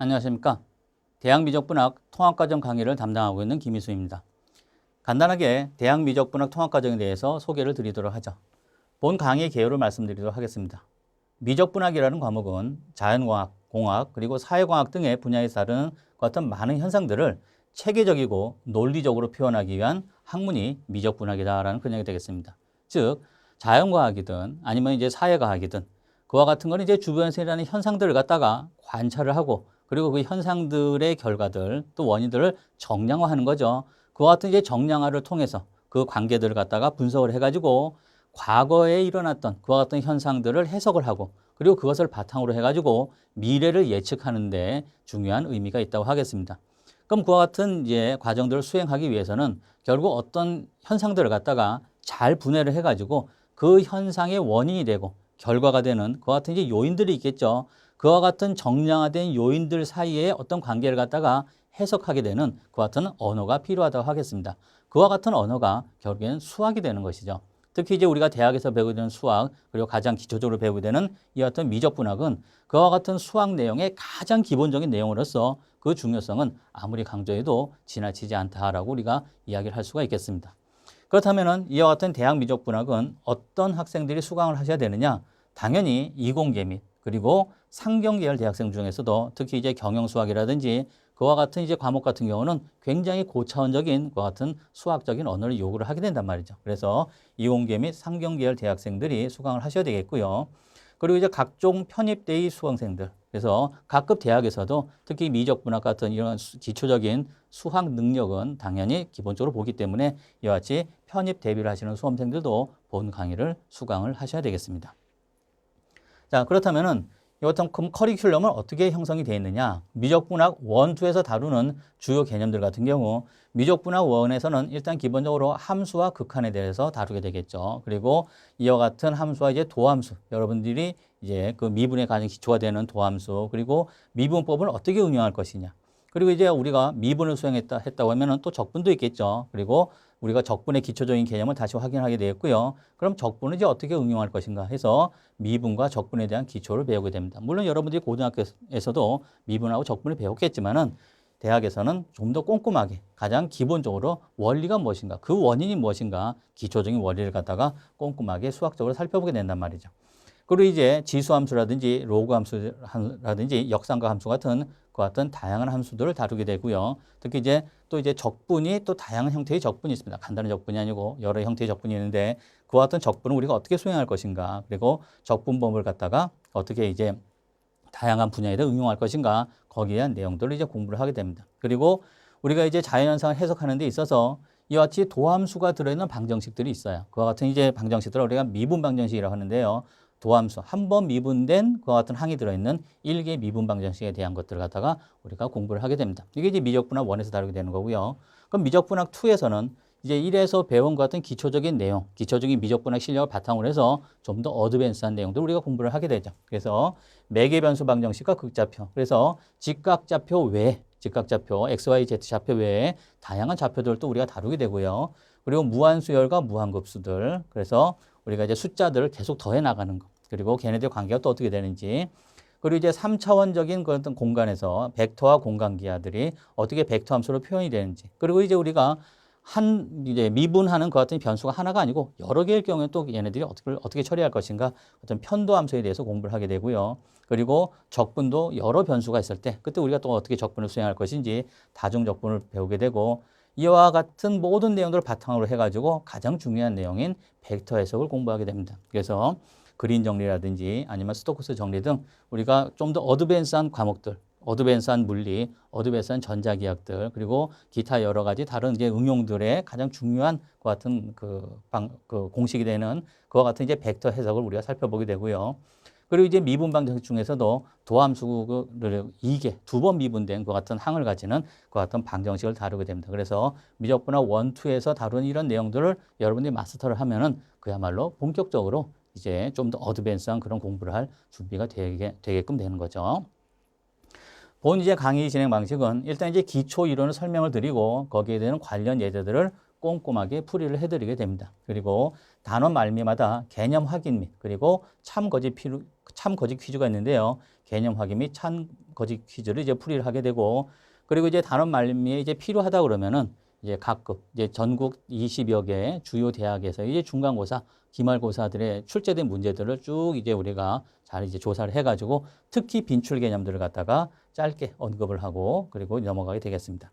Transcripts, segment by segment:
안녕하십니까. 대학미적분학 통합과정 강의를 담당하고 있는 김희수입니다. 간단하게 대학미적분학 통합과정에 대해서 소개를 드리도록 하죠. 본 강의 개요를 말씀드리도록 하겠습니다. 미적분학이라는 과목은 자연과학, 공학, 그리고 사회과학 등의 분야에서 다루는 같은 많은 현상들을 체계적이고 논리적으로 표현하기 위한 학문이 미적분학이다라는 근역이 되겠습니다. 즉, 자연과학이든 아니면 이제 사회과학이든 그와 같은 거는 이제 주변에서 일어나는 현상들을 갖다가 관찰을 하고 그리고 그 현상들의 결과들 또 원인들을 정량화하는 거죠. 그와 같은 이제 정량화를 통해서 그 관계들을 갖다가 분석을 해가지고 과거에 일어났던 그와 같은 현상들을 해석을 하고 그리고 그것을 바탕으로 해가지고 미래를 예측하는 데 중요한 의미가 있다고 하겠습니다. 그럼 그와 같은 이제 과정들을 수행하기 위해서는 결국 어떤 현상들을 갖다가 잘 분해를 해가지고 그 현상의 원인이 되고 결과가 되는 그와 같은 이제 요인들이 있겠죠. 그와 같은 정량화된 요인들 사이에 어떤 관계를 갖다가 해석하게 되는 그와 같은 언어가 필요하다고 하겠습니다. 그와 같은 언어가 결국에는 수학이 되는 것이죠. 특히 이제 우리가 대학에서 배우게 되는 수학, 그리고 가장 기초적으로 배우게 되는 이와 같은 미적분학은 그와 같은 수학 내용의 가장 기본적인 내용으로서 그 중요성은 아무리 강조해도 지나치지 않다라고 우리가 이야기를 할 수가 있겠습니다. 그렇다면 이와 같은 대학 미적분학은 어떤 학생들이 수강을 하셔야 되느냐? 당연히 이공계 및 그리고 상경계열 대학생 중에서도 특히 이제 경영수학이라든지 그와 같은 이제 과목 같은 경우는 굉장히 고차원적인 그와 같은 수학적인 언어를 요구를 하게 된단 말이죠. 그래서 이공계 및 상경계열 대학생들이 수강을 하셔야 되겠고요. 그리고 이제 각종 편입대의 수강생들. 그래서 각급 대학에서도 특히 미적분학 같은 이런 기초적인 수학 능력은 당연히 기본적으로 보기 때문에 이와 같이 편입 대비를 하시는 수험생들도 본 강의를 수강을 하셔야 되겠습니다. 자, 그렇다면은 이것은 커리큘럼은 어떻게 형성이 되어 있느냐? 미적분학 1, 2에서 다루는 주요 개념들 같은 경우 미적분학 1에서는 일단 기본적으로 함수와 극한에 대해서 다루게 되겠죠. 그리고 이와 같은 함수와 이제 도함수, 여러분들이 이제 그 미분의 가장 기초가 되는 도함수, 그리고 미분법을 어떻게 응용할 것이냐. 그리고 이제 우리가 미분을 수행했다고 하면은 또 적분도 있겠죠. 그리고 우리가 적분의 기초적인 개념을 다시 확인하게 되겠고요. 그럼 적분을 이제 어떻게 응용할 것인가 해서 미분과 적분에 대한 기초를 배우게 됩니다. 물론 여러분들이 고등학교에서도 미분하고 적분을 배웠겠지만은 대학에서는 좀 더 꼼꼼하게 가장 기본적으로 원리가 무엇인가, 그 원인이 무엇인가, 기초적인 원리를 갖다가 꼼꼼하게 수학적으로 살펴보게 된단 말이죠. 그리고 이제 지수함수라든지 로그 함수라든지 역삼각 함수 같은 그 같은 다양한 함수들을 다루게 되고요. 특히 이제 또 이제 적분이 또 다양한 형태의 적분이 있습니다. 간단한 적분이 아니고 여러 형태의 적분이 있는데 그와 같은 적분을 우리가 어떻게 수행할 것인가, 그리고 적분법을 갖다가 어떻게 이제 다양한 분야에다 응용할 것인가, 거기에 대한 내용들을 이제 공부를 하게 됩니다. 그리고 우리가 이제 자연현상을 해석하는 데 있어서 이와 같이 도함수가 들어있는 방정식들이 있어요. 그와 같은 이제 방정식들을 우리가 미분 방정식이라고 하는데요. 도함수, 한 번 미분된 그와 같은 항이 들어있는 1개 미분 방정식에 대한 것들을 갖다가 우리가 공부를 하게 됩니다. 이게 이제 미적분학 1에서 다루게 되는 거고요. 그럼 미적분학 2에서는 이제 1에서 배운 것 같은 기초적인 내용, 기초적인 미적분학 실력을 바탕으로 해서 좀 더 어드밴스한 내용들 우리가 공부를 하게 되죠. 그래서 매개변수 방정식과 극좌표, 그래서 직각좌표 외에, 직각좌표, XYZ 좌표 외에 다양한 좌표들도 우리가 다루게 되고요. 그리고 무한수열과 무한급수들, 그래서 우리가 이제 숫자들을 계속 더해 나가는 것, 그리고 걔네들 관계가 또 어떻게 되는지, 그리고 이제 3차원적인 그런 공간에서 벡터와 공간기하들이 어떻게 벡터 함수로 표현이 되는지, 그리고 이제 우리가 이제 미분하는 것 같은 변수가 하나가 아니고 여러 개일 경우에 또 얘네들이 어떻게 처리할 것인가, 어떤 편도 함수에 대해서 공부를 하게 되고요. 그리고 적분도 여러 변수가 있을 때 그때 우리가 또 어떻게 적분을 수행할 것인지 다중 적분을 배우게 되고, 이와 같은 모든 내용들을 바탕으로 해가지고 가장 중요한 내용인 벡터 해석을 공부하게 됩니다. 그래서 그린 정리라든지 아니면 스토크스 정리 등 우리가 좀 더 어드밴스한 과목들, 어드밴스한 물리, 어드밴스한 전자기학들, 그리고 기타 여러 가지 다른 이제 응용들의 가장 중요한 그 같은 그 공식이 되는 그와 같은 이제 벡터 해석을 우리가 살펴보게 되고요. 그리고 이제 미분 방정식 중에서도 도함수를 2개, 2번 미분된 그 같은 항을 가지는 그 같은 방정식을 다루게 됩니다. 그래서 미적분학 1, 2에서 다루는 이런 내용들을 여러분들이 마스터를 하면은 그야말로 본격적으로 이제 좀 더 어드밴스한 그런 공부를 할 준비가 되게끔 되는 거죠. 본 이제 강의 진행 방식은 일단 이제 기초 이론을 설명을 드리고 거기에 대한 관련 예제들을 꼼꼼하게 풀이를 해드리게 됩니다. 그리고 단원 말미마다 개념 확인 및 그리고 참 거짓 퀴즈가 있는데요. 개념 확인 및 참 거짓 퀴즈를 이제 풀이를 하게 되고, 그리고 이제 단원 말미에 이제 필요하다 그러면은 이제 각급 이제 전국 20여 개 주요 대학에서 이제 중간고사, 기말고사들의 출제된 문제들을 쭉 이제 우리가 잘 이제 조사를 해가지고 특히 빈출 개념들을 갖다가 짧게 언급을 하고 그리고 넘어가게 되겠습니다.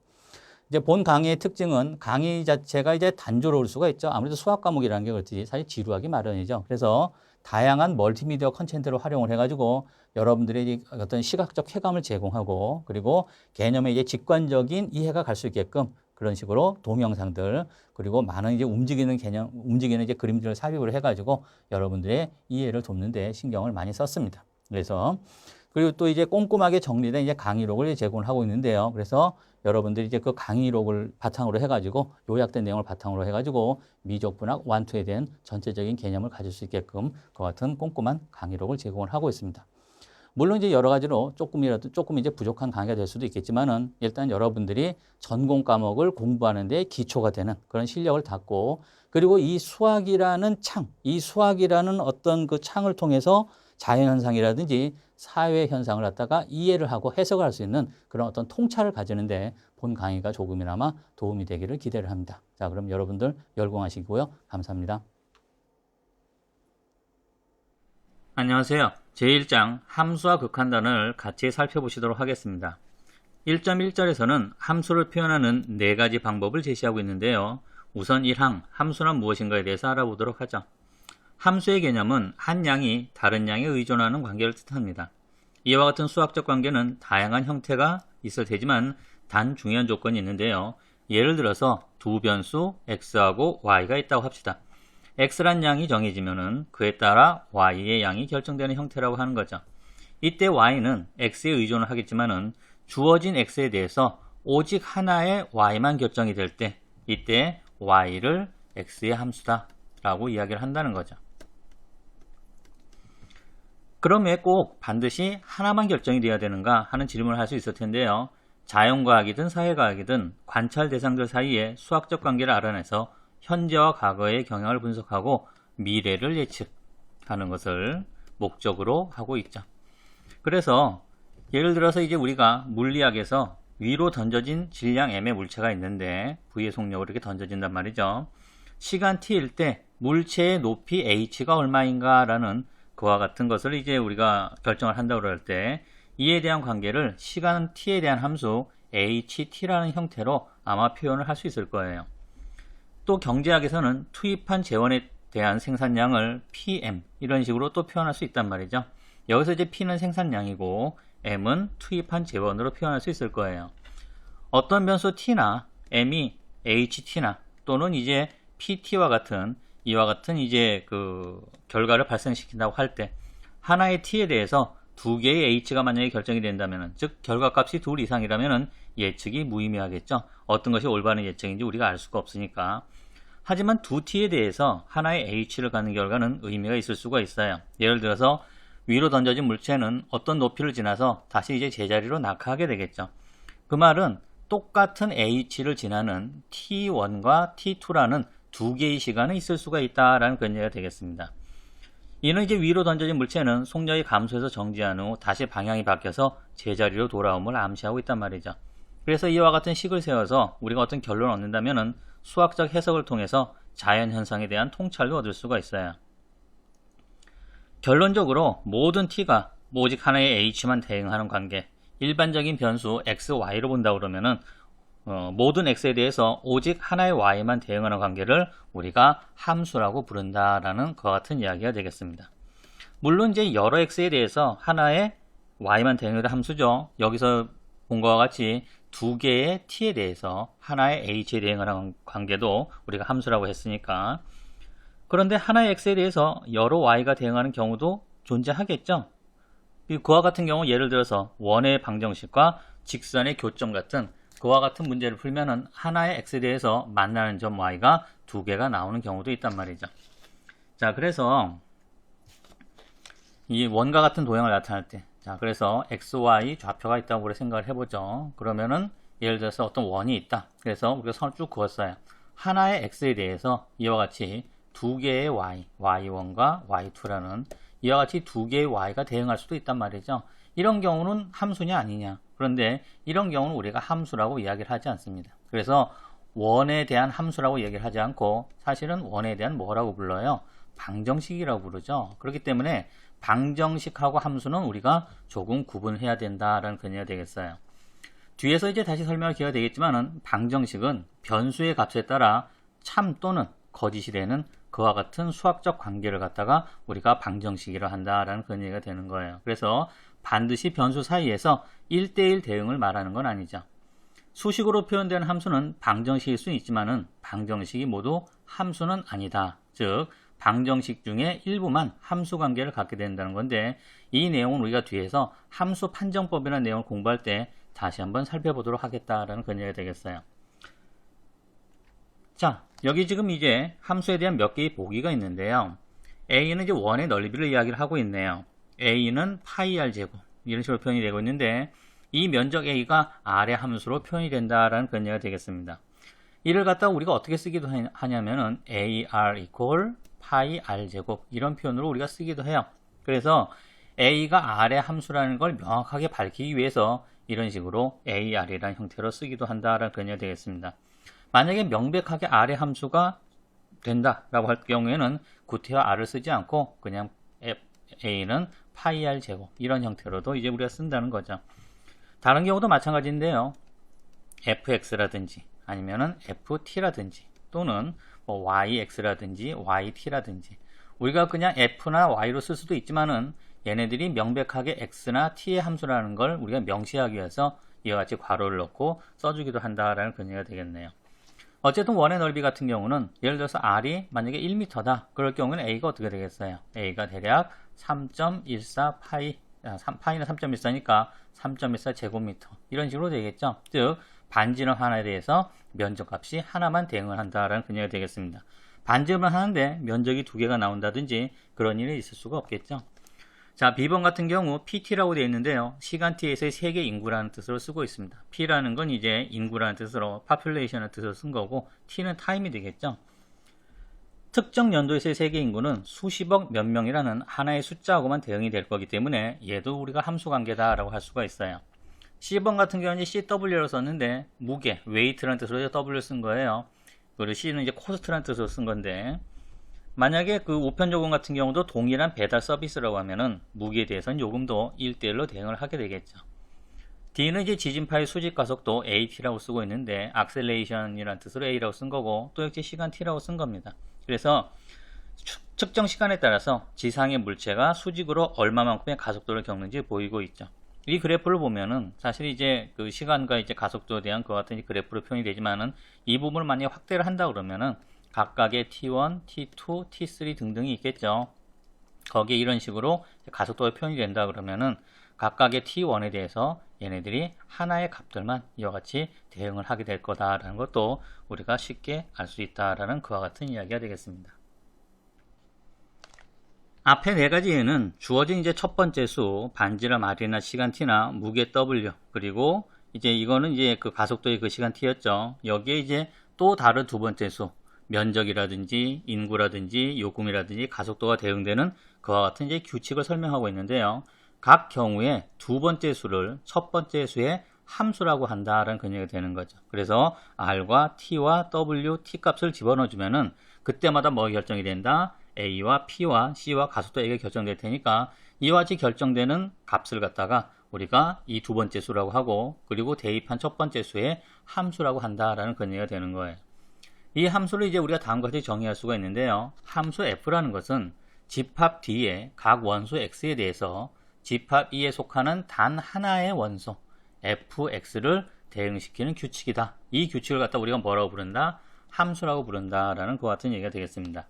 이제 본 강의의 특징은 강의 자체가 이제 단조로울 수가 있죠. 아무래도 수학 과목이라는 게 그렇지 사실 지루하기 마련이죠. 그래서 다양한 멀티미디어 컨텐츠를 활용을 해가지고 여러분들의 어떤 시각적 쾌감을 제공하고 그리고 개념의 이제 직관적인 이해가 갈 수 있게끔 그런 식으로 동영상들 그리고 많은 이제 움직이는 이제 그림들을 삽입을 해가지고 여러분들의 이해를 돕는 데 신경을 많이 썼습니다. 그래서 그리고 또 이제 꼼꼼하게 정리된 이제 강의록을 제공을 하고 있는데요. 그래서 여러분들이 이제 그 강의록을 바탕으로 해가지고 요약된 내용을 바탕으로 해가지고 미적분학 1, 2에 대한 전체적인 개념을 가질 수 있게끔 그와 같은 꼼꼼한 강의록을 제공을 하고 있습니다. 물론 이제 여러 가지로 조금 이제 부족한 강의가 될 수도 있겠지만은 일단 여러분들이 전공 과목을 공부하는 데 기초가 되는 그런 실력을 닦고 그리고 이 수학이라는 어떤 그 창을 통해서 자연현상이라든지 사회 현상을 갖다가 이해를 하고 해석을 할 수 있는 그런 어떤 통찰을 가지는데 본 강의가 조금이나마 도움이 되기를 기대를 합니다. 자, 그럼 여러분들 열공하시고요. 감사합니다. 안녕하세요. 제1장 함수와 극한단을 같이 살펴보시도록 하겠습니다. 1.1절에서는 함수를 표현하는 4가지 방법을 제시하고 있는데요. 우선 1항 함수란 무엇인가에 대해서 알아보도록 하죠. 함수의 개념은 한 양이 다른 양에 의존하는 관계를 뜻합니다. 이와 같은 수학적 관계는 다양한 형태가 있을 테지만 단 중요한 조건이 있는데요. 예를 들어서 두 변수 x하고 y가 있다고 합시다. x란 양이 정해지면은 그에 따라 y의 양이 결정되는 형태라고 하는 거죠. 이때 y는 x에 의존을 하겠지만은 주어진 x에 대해서 오직 하나의 y만 결정이 될 때 이때 y를 x의 함수다 라고 이야기를 한다는 거죠. 그럼 왜 꼭 반드시 하나만 결정이 되어야 되는가 하는 질문을 할 수 있을 텐데요. 자연과학이든 사회과학이든 관찰 대상들 사이에 수학적 관계를 알아내서 현재와 과거의 경향을 분석하고 미래를 예측하는 것을 목적으로 하고 있죠. 그래서 예를 들어서 이제 우리가 물리학에서 위로 던져진 질량 m의 물체가 있는데 V의 속력으로 이렇게 던져진단 말이죠. 시간 t일 때 물체의 높이 h가 얼마인가 라는 그와 같은 것을 이제 우리가 결정을 한다고 할 때 이에 대한 관계를 시간 t에 대한 함수 ht라는 형태로 아마 표현을 할 수 있을 거예요. 또 경제학에서는 투입한 재원에 대한 생산량을 PM 이런 식으로 또 표현할 수 있단 말이죠. 여기서 이제 P는 생산량이고 M은 투입한 재원으로 표현할 수 있을 거예요. 어떤 변수 T나 M이 HT나 또는 이제 PT와 같은 이와 같은 이제 그 결과를 발생시킨다고 할 때 하나의 T에 대해서 두 개의 H가 만약에 결정이 된다면 즉 결과값이 둘 이상이라면 예측이 무의미하겠죠. 어떤 것이 올바른 예측인지 우리가 알 수가 없으니까. 하지만 두 T에 대해서 하나의 H를 갖는 결과는 의미가 있을 수가 있어요. 예를 들어서 위로 던져진 물체는 어떤 높이를 지나서 다시 이제 제자리로 낙하하게 되겠죠. 그 말은 똑같은 H를 지나는 T1과 T2라는 두 개의 시간은 있을 수가 있다라는 그런 얘기가 되겠습니다. 이는 이제 위로 던져진 물체는 속력이 감소해서 정지한 후 다시 방향이 바뀌어서 제자리로 돌아옴을 암시하고 있단 말이죠. 그래서 이와 같은 식을 세워서 우리가 어떤 결론을 얻는다면은 수학적 해석을 통해서 자연현상에 대한 통찰도 얻을 수가 있어요. 결론적으로 모든 t가 오직 하나의 h만 대응하는 관계, 일반적인 변수 x, y로 본다 그러면은 모든 x에 대해서 오직 하나의 y만 대응하는 관계를 우리가 함수라고 부른다라는 그와 같은 이야기가 되겠습니다. 물론 이제 여러 x에 대해서 하나의 y만 대응하는 함수죠. 여기서 본 것과 같이 두 개의 t에 대해서 하나의 h에 대응하는 관계도 우리가 함수라고 했으니까. 그런데 하나의 x에 대해서 여러 y가 대응하는 경우도 존재하겠죠. 그와 같은 경우 예를 들어서 원의 방정식과 직선의 교점 같은 그와 같은 문제를 풀면은 하나의 x에 대해서 만나는 점 y가 두 개가 나오는 경우도 있단 말이죠. 자, 그래서 이 원과 같은 도형을 나타낼 때, 자, 그래서 x, y 좌표가 있다고 우리 생각을 해보죠. 그러면은 예를 들어서 어떤 원이 있다. 그래서 우리가 선을 쭉 그었어요. 하나의 x에 대해서 이와 같이 두 개의 y, y1과 y2라는 이와 같이 두 개의 y가 대응할 수도 있단 말이죠. 이런 경우는 함수냐 아니냐. 그런데 이런 경우는 우리가 함수라고 이야기를 하지 않습니다. 그래서 원에 대한 함수라고 얘기를 하지 않고 사실은 원에 대한 뭐라고 불러요? 방정식이라고 부르죠. 그렇기 때문에 방정식하고 함수는 우리가 조금 구분해야 된다라는 견해가 되겠어요. 뒤에서 이제 다시 설명할 기회가 되겠지만은 방정식은 변수의 값에 따라 참 또는 거짓이 되는 그와 같은 수학적 관계를 갖다가 우리가 방정식이라 한다라는 그런 얘기가 되는 거예요. 그래서 반드시 변수 사이에서 1대1 대응을 말하는 건 아니죠. 수식으로 표현되는 함수는 방정식일 수는 있지만은 방정식이 모두 함수는 아니다. 즉 방정식 중에 일부만 함수 관계를 갖게 된다는 건데 이 내용은 우리가 뒤에서 함수 판정법이라는 내용을 공부할 때 다시 한번 살펴보도록 하겠다라는 그런 얘기가 되겠어요. 자, 여기 지금 이제 함수에 대한 몇 개의 보기가 있는데요. A는 이제 원의 넓이를 이야기를 하고 있네요. A는 파이 r 제곱 이런 식으로 표현이 되고 있는데 이 면적 A가 R의 함수로 표현이 된다라는 그런 얘기가 되겠습니다. 이를 갖다가 우리가 어떻게 쓰기도 하냐면은 AR equal 파이 R 제곱 이런 표현으로 우리가 쓰기도 해요. 그래서 A가 R의 함수라는 걸 명확하게 밝히기 위해서 이런 식으로 AR이라는 형태로 쓰기도 한다라는 그런 얘기가 되겠습니다. 만약에 명백하게 R의 함수가 된다라고 할 경우에는 구태와 R을 쓰지 않고 그냥 A는 파이 R 제곱 이런 형태로도 이제 우리가 쓴다는 거죠. 다른 경우도 마찬가지인데요. fx라든지 아니면은 ft라든지 또는 뭐 yx라든지 yt라든지 우리가 그냥 f나 y로 쓸 수도 있지만은 얘네들이 명백하게 x나 t의 함수라는 걸 우리가 명시하기 위해서 이와 같이 괄호를 넣고 써주기도 한다라는 그런 얘기가 되겠네요. 어쨌든 원의 넓이 같은 경우는 예를 들어서 r이 만약에 1m다. 그럴 경우는 a가 어떻게 되겠어요? a가 대략 3.14 파이, 파이는 3.14니까 3.14 제곱미터 이런 식으로 되겠죠. 즉 반지름 하나에 대해서 면적값이 하나만 대응을 한다라는 그런 얘기가 되겠습니다. 반지름을 하는데 면적이 두 개가 나온다든지 그런 일이 있을 수가 없겠죠. 자, B번 같은 경우 PT라고 되어 있는데요. 시간 T에서의 세계 인구라는 뜻으로 쓰고 있습니다. P라는 건 이제 인구라는 뜻으로 population을 뜻으로 쓴 거고 T는 타임이 되겠죠. 특정 연도에서의 세계 인구는 수십억 몇 명이라는 하나의 숫자하고만 대응이 될 거기 때문에 얘도 우리가 함수 관계다라고 할 수가 있어요. C번 같은 경우는 CW로 썼는데 무게, weight라는 뜻으로 W 쓴 거예요. 그리고 C는 이제 cost라는 뜻으로 쓴 건데 만약에 그 우편요금 같은 경우도 동일한 배달 서비스라고 하면은 무게에 대해서는 요금도 1대1로 대응을 하게 되겠죠. D는 이제 지진파의 수직 가속도 AT라고 쓰고 있는데 acceleration이라는 뜻으로 A라고 쓴 거고 또 역시 시간 T라고 쓴 겁니다. 그래서 측정 시간에 따라서 지상의 물체가 수직으로 얼마만큼의 가속도를 겪는지 보이고 있죠. 이 그래프를 보면은 사실 이제 그 시간과 이제 가속도에 대한 그와 같은 그래프로 표현이 되지만은 이 부분을 만약에 확대를 한다 그러면은 각각의 T1, T2, T3 등등이 있겠죠. 거기에 이런 식으로 가속도가 표현이 된다 그러면은 각각의 T1에 대해서 얘네들이 하나의 값들만 이와 같이 대응을 하게 될 거다라는 것도 우리가 쉽게 알 수 있다라는 그와 같은 이야기가 되겠습니다. 앞에 네 가지에는 주어진 이제 첫 번째 수, 반지름 R이나 시간 T나 무게 W, 그리고 이제 이거는 이제 그 가속도의 그 시간 T였죠. 여기에 이제 또 다른 두 번째 수, 면적이라든지 인구라든지 요금이라든지 가속도가 대응되는 그와 같은 이제 규칙을 설명하고 있는데요. 각 경우에 두 번째 수를 첫 번째 수의 함수라고 한다라는 근역이 되는 거죠. 그래서 R과 T와 W, T 값을 집어넣어 주면은 그때마다 뭐 결정이 된다? A와 P와 C와 가속도 A가 결정될 테니까 이와 같이 결정되는 값을 갖다가 우리가 이 두 번째 수라고 하고 그리고 대입한 첫 번째 수의 함수라고 한다라는 근역이 되는 거예요. 이 함수를 이제 우리가 다음과 같이 정의할 수가 있는데요. 함수 f라는 것은 집합 D의 각 원소 x에 대해서 집합 E에 속하는 단 하나의 원소 fx를 대응시키는 규칙이다. 이 규칙을 갖다 우리가 뭐라고 부른다? 함수라고 부른다라는 그와 같은 얘기가 되겠습니다.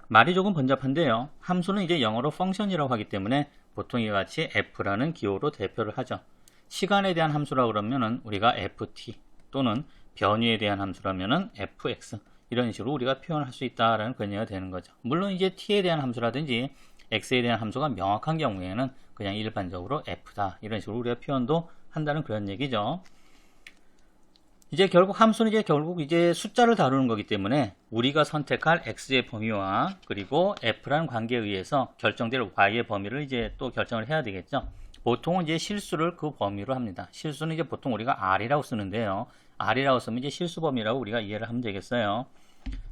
말이 조금 번잡한데요. 함수는 이제 영어로 function이라고 하기 때문에 보통 이와 같이 f라는 기호로 대표를 하죠. 시간에 대한 함수라고 그러면은 우리가 ft 또는 변위에 대한 함수라면은 fx 이런 식으로 우리가 표현할 수 있다라는 그런 얘기가 되는 거죠. 물론 이제 t에 대한 함수라든지 x에 대한 함수가 명확한 경우에는 그냥 일반적으로 f다 이런 식으로 우리가 표현도 한다는 그런 얘기죠. 이제 결국 함수는 결국 숫자를 다루는 거기 때문에 우리가 선택할 x의 범위와 그리고 f라는 관계에 의해서 결정될 y의 범위를 이제 또 결정을 해야 되겠죠. 보통은 이제 실수를 그 범위로 합니다. 실수는 이제 보통 우리가 r이라고 쓰는데요. r이라고 쓰면 이제 실수 범위라고 우리가 이해를 하면 되겠어요.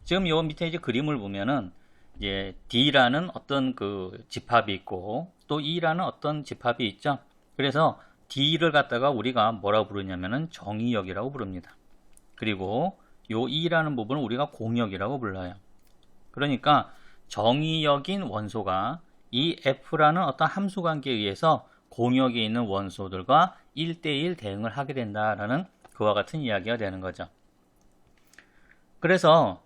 지금 요 밑에 이제 그림을 보면은 이제 d라는 어떤 그 집합이 있고 또 e라는 어떤 집합이 있죠. 그래서 d를 갖다가 우리가 뭐라고 부르냐면은 정의역이라고 부릅니다. 그리고 요 e라는 부분은 우리가 공역이라고 불러요. 그러니까 정의역인 원소가 이 f라는 어떤 함수 관계에 의해서 공역에 있는 원소들과 1대1 대응을 하게 된다라는 그와 같은 이야기가 되는 거죠. 그래서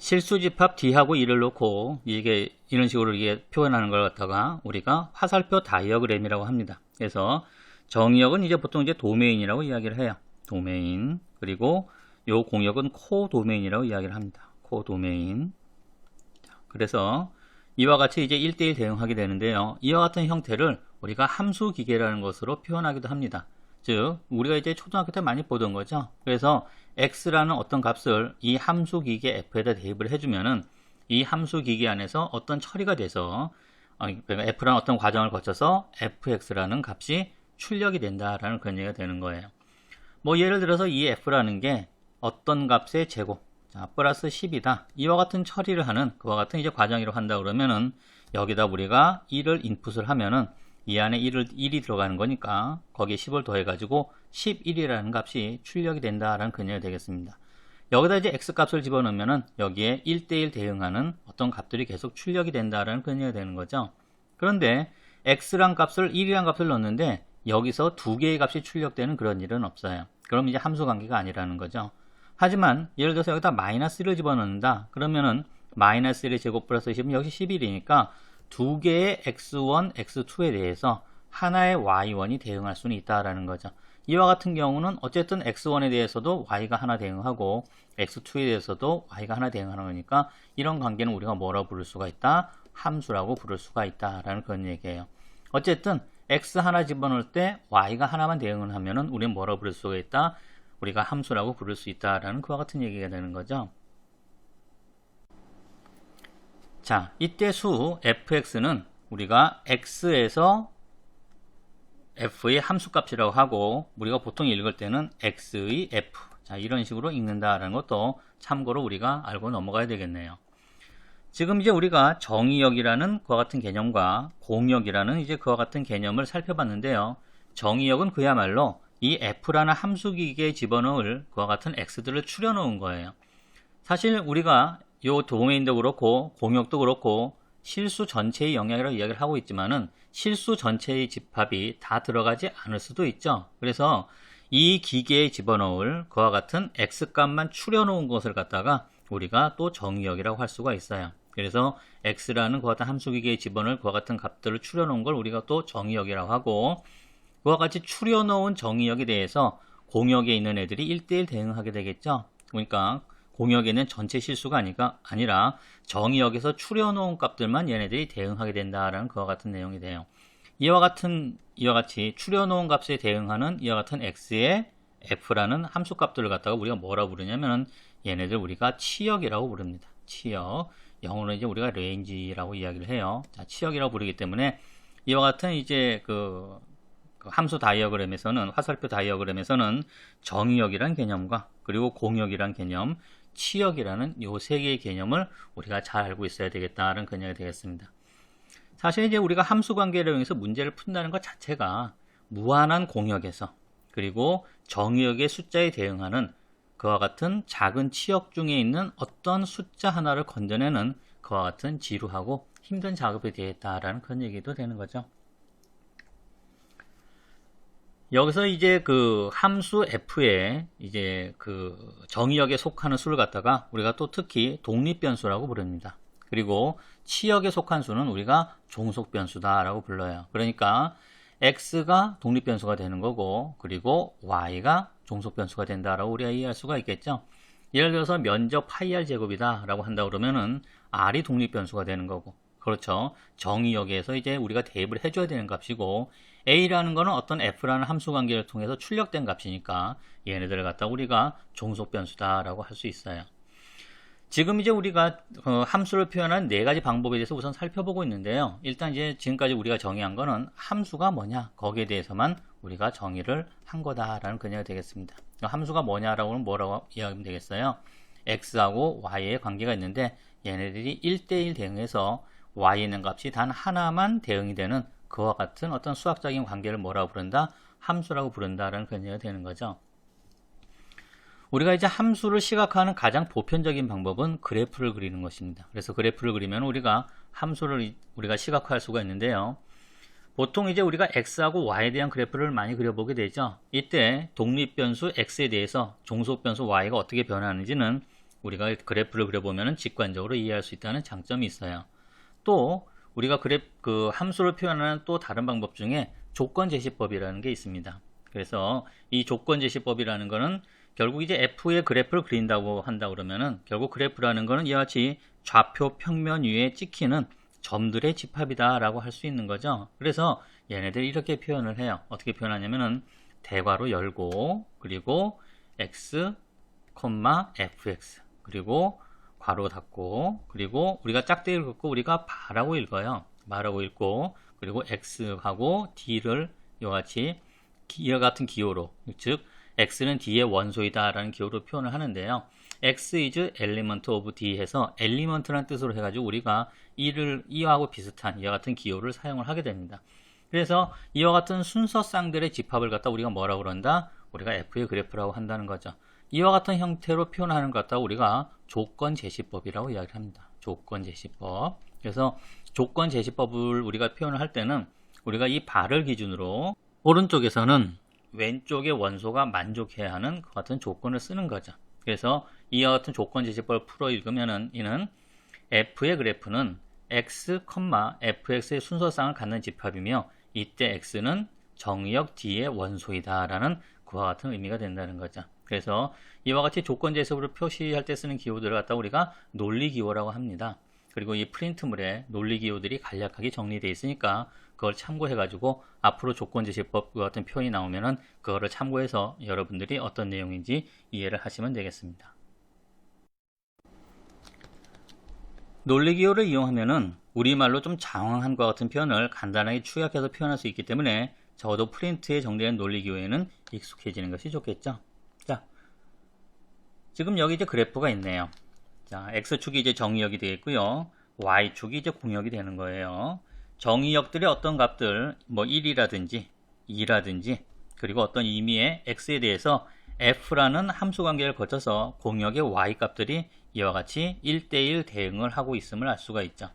실수집합 D하고 E를 놓고 이게 이런 식으로 이게 표현하는 걸 갖다가 우리가 화살표 다이어그램이라고 합니다. 그래서 정의역은 이제 보통 이제 도메인이라고 이야기를 해요. 도메인. 그리고 요 공역은 코도메인이라고 이야기를 합니다. 코도메인. 그래서 이와 같이 이제 1대1 대응하게 되는데요. 이와 같은 형태를 우리가 함수 기계라는 것으로 표현하기도 합니다. 즉 우리가 이제 초등학교 때 많이 보던 거죠. 그래서 x라는 어떤 값을 이 함수 기계 f에다 대입을 해주면은 이 함수 기계 안에서 어떤 처리가 돼서 그러니까 f라는 어떤 과정을 거쳐서 fx라는 값이 출력이 된다라는 그런 얘기가 되는 거예요. 뭐 예를 들어서 이 f라는 게 어떤 값의 제곱, 자, 플러스 10이다. 이와 같은 처리를 하는 그와 같은 이제 과정이라고 한다 그러면은 여기다 우리가 1을 인풋을 하면은 이 안에 1이 들어가는 거니까 거기에 10을 더해가지고 11이라는 값이 출력이 된다라는 그녀가 되겠습니다. 여기다 이제 x 값을 집어넣으면은 여기에 1대1 대응하는 어떤 값들이 계속 출력이 된다라는 그녀가 되는 거죠. 그런데 x란 값을 1이란 값을 넣는데 여기서 두 개의 값이 출력되는 그런 일은 없어요. 그럼 이제 함수 관계가 아니라는 거죠. 하지만 예를 들어서 여기다 마이너스 1을 집어넣는다. 그러면은 마이너스 1의 제곱 플러스 10은 여기 11이니까 두 개의 x1, x2에 대해서 하나의 y1이 대응할 수는 있다라는 거죠. 이와 같은 경우는 어쨌든 x1에 대해서도 y가 하나 대응하고 x2에 대해서도 y가 하나 대응하는 거니까 이런 관계는 우리가 뭐라고 부를 수가 있다? 함수라고 부를 수가 있다라는 그런 얘기예요. 어쨌든 x 하나 집어넣을 때 y가 하나만 대응을 하면은 우리는 뭐라고 부를 수가 있다? 우리가 함수라고 부를 수 있다라는 그와 같은 얘기가 되는 거죠. 자, 이때 수 fx는 우리가 x에서 f의 함수값이라고 하고 우리가 보통 읽을 때는 x의 f, 자, 이런 식으로 읽는다라는 것도 참고로 우리가 알고 넘어가야 되겠네요. 지금 이제 우리가 정의역이라는 그와 같은 개념과 공역이라는 이제 그와 같은 개념을 살펴봤는데요. 정의역은 그야말로 이 f라는 함수기계에 집어넣을 그와 같은 x들을 추려놓은 거예요. 사실 우리가 요 도메인도 그렇고 공역도 그렇고 실수 전체의 영역이라고 이야기를 하고 있지만은 실수 전체의 집합이 다 들어가지 않을 수도 있죠. 그래서 이 기계에 집어넣을 그와 같은 x값만 추려놓은 것을 갖다가 우리가 또 정의역이라고 할 수가 있어요. 그래서 x라는 그와 같은 함수기계에 집어넣을 그와 같은 값들을 추려놓은 걸 우리가 또 정의역이라고 하고 그와 같이 추려놓은 정의역에 대해서 공역에 있는 애들이 1대1 대응하게 되겠죠. 그러니까 공역에는 전체 실수가 아니라 정의역에서 추려놓은 값들만 얘네들이 대응하게 된다라는 그와 같은 내용이 돼요. 이와 같이 추려놓은 값에 대응하는 이와 같은 x의 f라는 함수값들을 갖다가 우리가 뭐라고 부르냐면 얘네들 우리가 치역이라고 부릅니다. 치역. 영어로 이제 우리가 레인지라고 이야기를 해요. 자, 치역이라고 부르기 때문에 이와 같은 이제 그 함수 다이어그램에서는 화살표 다이어그램에서는 정의역이라는 개념과 그리고 공역이라는 개념, 치역이라는 요 세 개의 개념을 우리가 잘 알고 있어야 되겠다는 개념이 되겠습니다. 사실 이제 우리가 함수 관계를 이용해서 문제를 푼다는 것 자체가 무한한 공역에서 그리고 정의역의 숫자에 대응하는 그와 같은 작은 치역 중에 있는 어떤 숫자 하나를 건져내는 그와 같은 지루하고 힘든 작업이 되겠다라는 그런 얘기도 되는 거죠. 여기서 이제 그 함수 f의 이제 그 정의역에 속하는 수를 갖다가 우리가 또 특히 독립변수라고 부릅니다. 그리고 치역에 속한 수는 우리가 종속변수다라고 불러요. 그러니까 x가 독립변수가 되는 거고 그리고 y가 종속변수가 된다라고 우리가 이해할 수가 있겠죠. 예를 들어서 면적 파이 r 제곱이다 라고 한다 그러면은 r이 독립변수가 되는 거고 그렇죠. 정의역에서 이제 우리가 대입을 해줘야 되는 값이고 a라는 거는 어떤 f라는 함수 관계를 통해서 출력된 값이니까 얘네들을 갖다 우리가 종속 변수다라고 할 수 있어요. 지금 이제 우리가 함수를 표현한 네 가지 방법에 대해서 우선 살펴보고 있는데요. 일단 이제 지금까지 우리가 정의한 거는 함수가 뭐냐 거기에 대해서만 우리가 정의를 한 거다라는 그녀가 되겠습니다. 함수가 뭐냐라고는 뭐라고 이야기하면 되겠어요. x하고 y의 관계가 있는데 얘네들이 1대1 대응해서 y에 있는 값이 단 하나만 대응이 되는 그와 같은 어떤 수학적인 관계를 뭐라고 부른다? 함수라고 부른다라는 그녀가 되는 거죠. 우리가 이제 함수를 시각화하는 가장 보편적인 방법은 그래프를 그리는 것입니다. 그래서 그래프를 그리면 우리가 함수를 우리가 시각화할 수가 있는데요. 보통 이제 우리가 x하고 y에 대한 그래프를 많이 그려보게 되죠. 이때 독립변수 x에 대해서 종속변수 y가 어떻게 변하는지는 우리가 그래프를 그려보면 직관적으로 이해할 수 있다는 장점이 있어요. 또 우리가 그 함수를 표현하는 또 다른 방법 중에 조건제시법이라는 게 있습니다. 그래서 이 조건제시법이라는 거는 결국 이제 f의 그래프를 그린다고 한다 그러면은 결국 그래프라는 거는 이와 같이 좌표 평면 위에 찍히는 점들의 집합이다라고 할 수 있는 거죠. 그래서 얘네들 이렇게 표현을 해요. 어떻게 표현하냐면은 대괄호 열고 그리고 x, fx 그리고 괄호 닫고 그리고 우리가 짝대기를 긋고 우리가 바라고 읽어요. 바라고 읽고 그리고 x하고 d를 이와 같이 이와 같은 기호로 즉 x는 d의 원소이다 라는 기호로 표현을 하는데요. x is element of d 해서 element라는 뜻으로 해가지고 우리가 이하고 비슷한 이와 같은 기호를 사용을 하게 됩니다. 그래서 이와 같은 순서쌍들의 집합을 갖다 우리가 뭐라고 그런다? 우리가 f의 그래프라고 한다는 거죠. 이와 같은 형태로 표현하는 것 갖다 우리가 조건제시법이라고 이야기를 합니다. 조건제시법. 그래서 조건제시법을 우리가 표현을 할 때는 우리가 이 발을 기준으로 오른쪽에서는 왼쪽의 원소가 만족해야 하는 그 같은 조건을 쓰는 거죠. 그래서 이와 같은 조건제시법을 풀어 읽으면은 이는 f의 그래프는 x, fx의 순서쌍을 갖는 집합이며 이때 x는 정의역 d의 원소이다 라는 그와 같은 의미가 된다는 거죠. 그래서 이와 같이 조건제시법으로 표시할 때 쓰는 기호들을 갖다 우리가 논리기호라고 합니다. 그리고 이 프린트물에 논리기호들이 간략하게 정리되어 있으니까 그걸 참고해가지고 앞으로 조건제시법 같은 표현이 나오면은 그거를 참고해서 여러분들이 어떤 내용인지 이해를 하시면 되겠습니다. 논리기호를 이용하면은 우리말로 좀 장황한 것 같은 표현을 간단하게 축약해서 표현할 수 있기 때문에 적어도 프린트에 정리된 논리기호에는 익숙해지는 것이 좋겠죠. 자, 지금 여기 이제 그래프가 있네요. 자, x축이 이제 정의역이 되겠고요. y축이 이제 공역이 되는 거예요. 정의역들의 어떤 값들, 뭐 1이라든지 2라든지 그리고 어떤 의미의 x에 대해서 f라는 함수 관계를 거쳐서 공역의 y 값들이 이와 같이 1대1 대응을 하고 있음을 알 수가 있죠.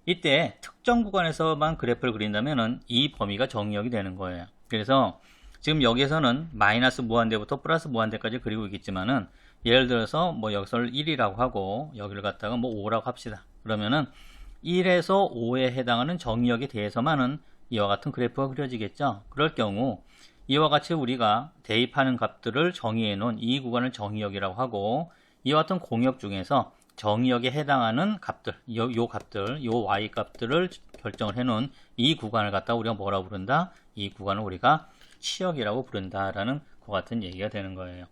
이때 특정 구간에서만 그래프를 그린다면 이 범위가 정의역이 되는 거예요. 그래서 지금 여기에서는 마이너스 무한대부터 플러스 무한대까지 그리고 있겠지만은 예를 들어서 뭐 여기서를 1이라고 하고 여기를 갖다가 뭐 5라고 합시다. 그러면은 1에서 5에 해당하는 정의역에 대해서만은 이와 같은 그래프가 그려지겠죠. 그럴 경우 이와 같이 우리가 대입하는 값들을 정의해 놓은 이 구간을 정의역이라고 하고 이와 같은 공역 중에서 정의역에 해당하는 값들, 요 값들, 요 y 값들을 결정을 해 놓은 이 구간을 갖다 우리가 뭐라고 부른다? 이 구간을 우리가 치역이라고 부른다라는 그 같은 얘기가 되는 거예요.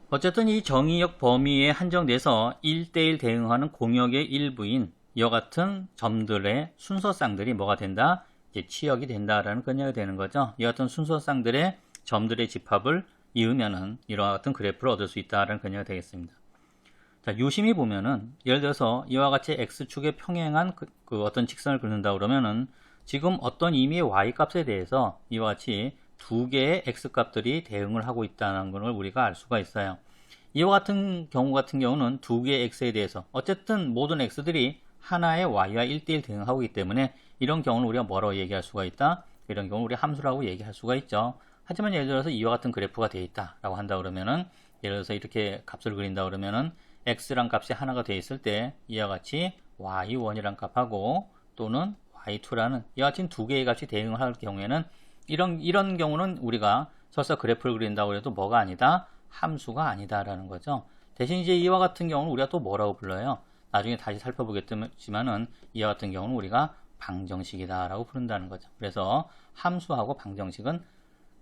어쨌든 이 정의역 범위에 한정돼서 1대1 대응하는 공역의 일부인 이와 같은 점들의 순서쌍들이 뭐가 된다? 이제 치역이 된다라는 그녀가 되는 거죠. 이와 같은 순서쌍들의 점들의 집합을 이으면은 이와 같은 그래프를 얻을 수 있다라는 그녀가 되겠습니다. 자, 유심히 보면은 예를 들어서 이와 같이 x축에 평행한 그 어떤 직선을 그린다 그러면은 지금 어떤 의미의 y 값에 대해서 이와 같이 두 개의 x 값들이 대응을 하고 있다는 것을 우리가 알 수가 있어요. 이와 같은 경우 같은 경우는 두 개의 x에 대해서 어쨌든 모든 x들이 하나의 y와 1대1 대응하고 있기 때문에 이런 경우는 우리가 뭐라고 얘기할 수가 있다? 이런 경우 우리 함수라고 얘기할 수가 있죠. 하지만 예를 들어서 이와 같은 그래프가 되어 있다라고 한다 그러면은 예를 들어서 이렇게 값을 그린다 그러면은 x란 값이 하나가 되어 있을 때 이와 같이 y1이란 값하고 또는 y2라는 이와 같은 두 개의 값이 대응을 할 경우에는 이런 경우는 우리가 설사 그래프를 그린다고 해도 뭐가 아니다? 함수가 아니다라는 거죠. 대신 이제 이와 같은 경우는 우리가 또 뭐라고 불러요? 나중에 다시 살펴보겠지만은 이와 같은 경우는 우리가 방정식이다라고 부른다는 거죠. 그래서 함수하고 방정식은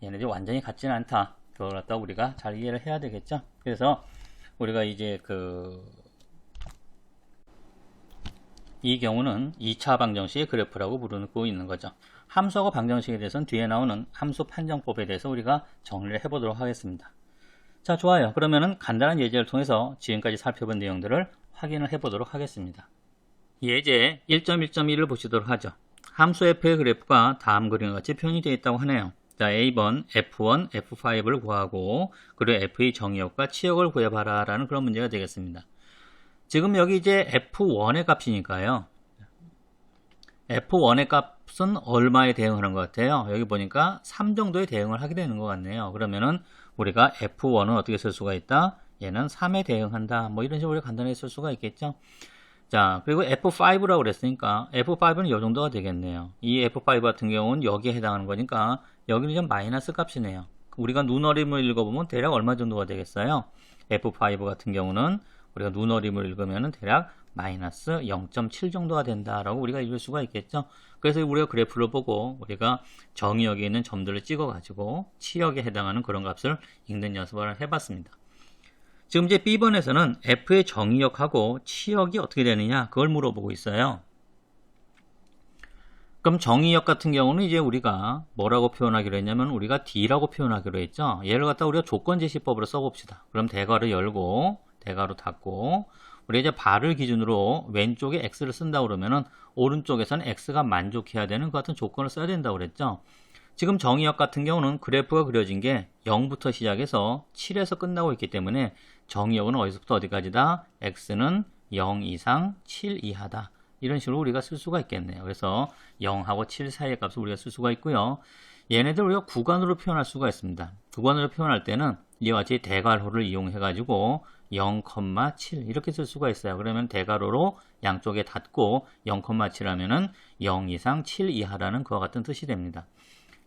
얘네들이 완전히 같지는 않다. 그걸 갖다 우리가 잘 이해를 해야 되겠죠. 그래서 우리가 이제 이 경우는 2차 방정식의 그래프라고 부르고 있는 거죠. 함수하고 방정식에 대해서는 뒤에 나오는 함수 판정법에 대해서 우리가 정리를 해보도록 하겠습니다. 자, 좋아요. 그러면은 간단한 예제를 통해서 지금까지 살펴본 내용들을 확인을 해보도록 하겠습니다. 예제 1.1.1을 보시도록 하죠. 함수 f의 그래프가 다음 그림과 같이 표현이 되어 있다고 하네요. 자, A번 F1, F5를 구하고 그리고 F의 정의역과 치역을 구해봐라 라는 그런 문제가 되겠습니다. 지금 여기 이제 F1의 값이니까요. F1의 값은 얼마에 대응하는 것 같아요? 여기 보니까 3 정도에 대응을 하게 되는 것 같네요. 그러면은 우리가 F1은 어떻게 쓸 수가 있다? 얘는 3에 대응한다. 뭐 이런 식으로 간단하게 쓸 수가 있겠죠. 자, 그리고 F5라고 그랬으니까 F5는 이 정도가 되겠네요. 이 F5 같은 경우는 여기에 해당하는 거니까 여기는 좀 마이너스 값이네요. 우리가 눈어림을 읽어보면 대략 얼마 정도가 되겠어요? F5 같은 경우는 우리가 눈어림을 읽으면 대략 마이너스 0.7 정도가 된다라고 우리가 읽을 수가 있겠죠. 그래서 우리가 그래프를 보고 우리가 정의역에 있는 점들을 찍어가지고 치역에 해당하는 그런 값을 읽는 연습을 해봤습니다. 지금 이제 B번에서는 F의 정의역하고 치역이 어떻게 되느냐 그걸 물어보고 있어요. 그럼 정의역 같은 경우는 이제 우리가 뭐라고 표현하기로 했냐면 우리가 D라고 표현하기로 했죠. 얘를 갖다 우리가 조건제시법으로 써봅시다. 그럼 대괄호 열고 대괄호 닫고 우리 이제 발을 기준으로 왼쪽에 X를 쓴다 그러면은 오른쪽에서는 X가 만족해야 되는 그 같은 조건을 써야 된다고 그랬죠. 지금 정의역 같은 경우는 그래프가 그려진 게 0부터 시작해서 7에서 끝나고 있기 때문에 정의역은 어디서부터 어디까지다? X는 0 이상 7 이하다. 이런 식으로 우리가 쓸 수가 있겠네요. 그래서 0하고 7 사이의 값을 우리가 쓸 수가 있고요. 얘네들 우리가 구간으로 표현할 수가 있습니다. 구간으로 표현할 때는 이와 같이 대괄호를 이용해 가지고 0,7 이렇게 쓸 수가 있어요. 그러면 대괄호로 양쪽에 닫고 0,7 하면은 0 이상 7 이하라는 그와 같은 뜻이 됩니다.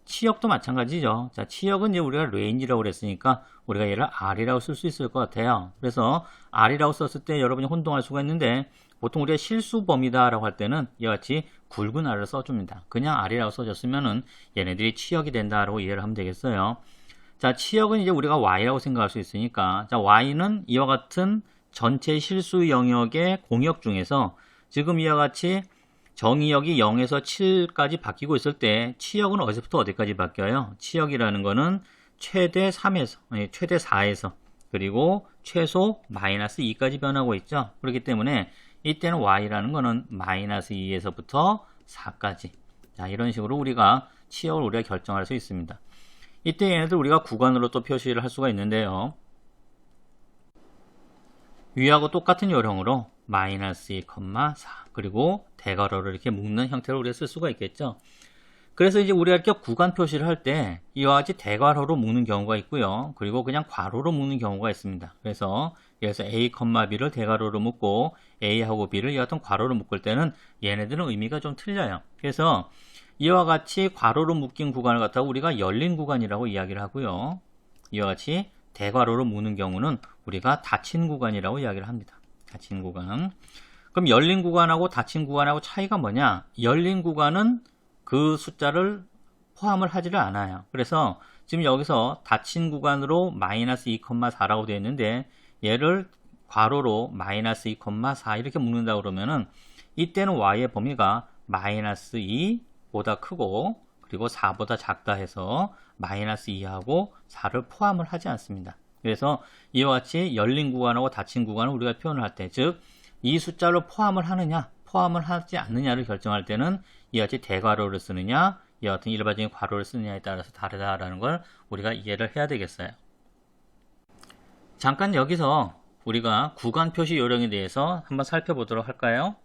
치역도 마찬가지죠. 자, 치역은 이제 우리가 레인지라고 그랬으니까 우리가 얘를 R이라고 쓸 수 있을 것 같아요. 그래서 R이라고 썼을 때 여러분이 혼동할 수가 있는데 보통 우리가 실수범위다라고 할 때는 이와 같이 굵은 R을 써줍니다. 그냥 R이라고 써줬으면은 얘네들이 치역이 된다라고 이해를 하면 되겠어요. 자, 치역은 이제 우리가 Y라고 생각할 수 있으니까 자, Y는 이와 같은 전체 실수 영역의 공역 중에서 지금 이와 같이 정의역이 0에서 7까지 바뀌고 있을 때 치역은 어디서부터 어디까지 바뀌어요? 치역이라는 거는 최대 3에서 최대 4에서 그리고 최소 마이너스 2까지 변하고 있죠. 그렇기 때문에 이때는 Y라는 거는 마이너스 2에서부터 4까지 자, 이런 식으로 우리가 치역을 우리가 결정할 수 있습니다. 이때 얘네들 우리가 구간으로 또 표시를 할 수가 있는데요. 위하고 똑같은 요령으로 마이너스 2,4 그리고 대괄호를 이렇게 묶는 형태로 우리가 쓸 수가 있겠죠. 그래서 이제 우리가 이렇게 구간 표시를 할 때 이와 같이 대괄호로 묶는 경우가 있고요. 그리고 그냥 괄호로 묶는 경우가 있습니다. 그래서 A, B를 대괄호로 묶고 A하고 B를 이와 같은 괄호로 묶을 때는 얘네들은 의미가 좀 틀려요. 그래서 이와 같이 괄호로 묶인 구간을 갖다가 우리가 열린 구간이라고 이야기를 하고요. 이와 같이 대괄호로 묶는 경우는 우리가 닫힌 구간이라고 이야기를 합니다. 닫힌 구간. 그럼 열린 구간하고 닫힌 구간하고 차이가 뭐냐? 열린 구간은 그 숫자를 포함을 하지를 않아요. 그래서 지금 여기서 닫힌 구간으로 마이너스 2,4라고 되어 있는데 얘를 괄호로 마이너스 2,4 이렇게 묶는다 그러면은 이때는 Y의 범위가 마이너스 2보다 크고 그리고 4보다 작다 해서 마이너스 2하고 4를 포함을 하지 않습니다. 그래서 이와 같이 열린 구간하고 닫힌 구간을 우리가 표현을 할 때, 즉 이 숫자를 포함을 하느냐 포함을 하지 않느냐를 결정할 때는 이와 같이 대괄호를 쓰느냐 이와 같은 일반적인 괄호를 쓰느냐에 따라서 다르다라는 걸 우리가 이해를 해야 되겠어요. 잠깐 여기서 우리가 구간 표시 요령에 대해서 한번 살펴보도록 할까요?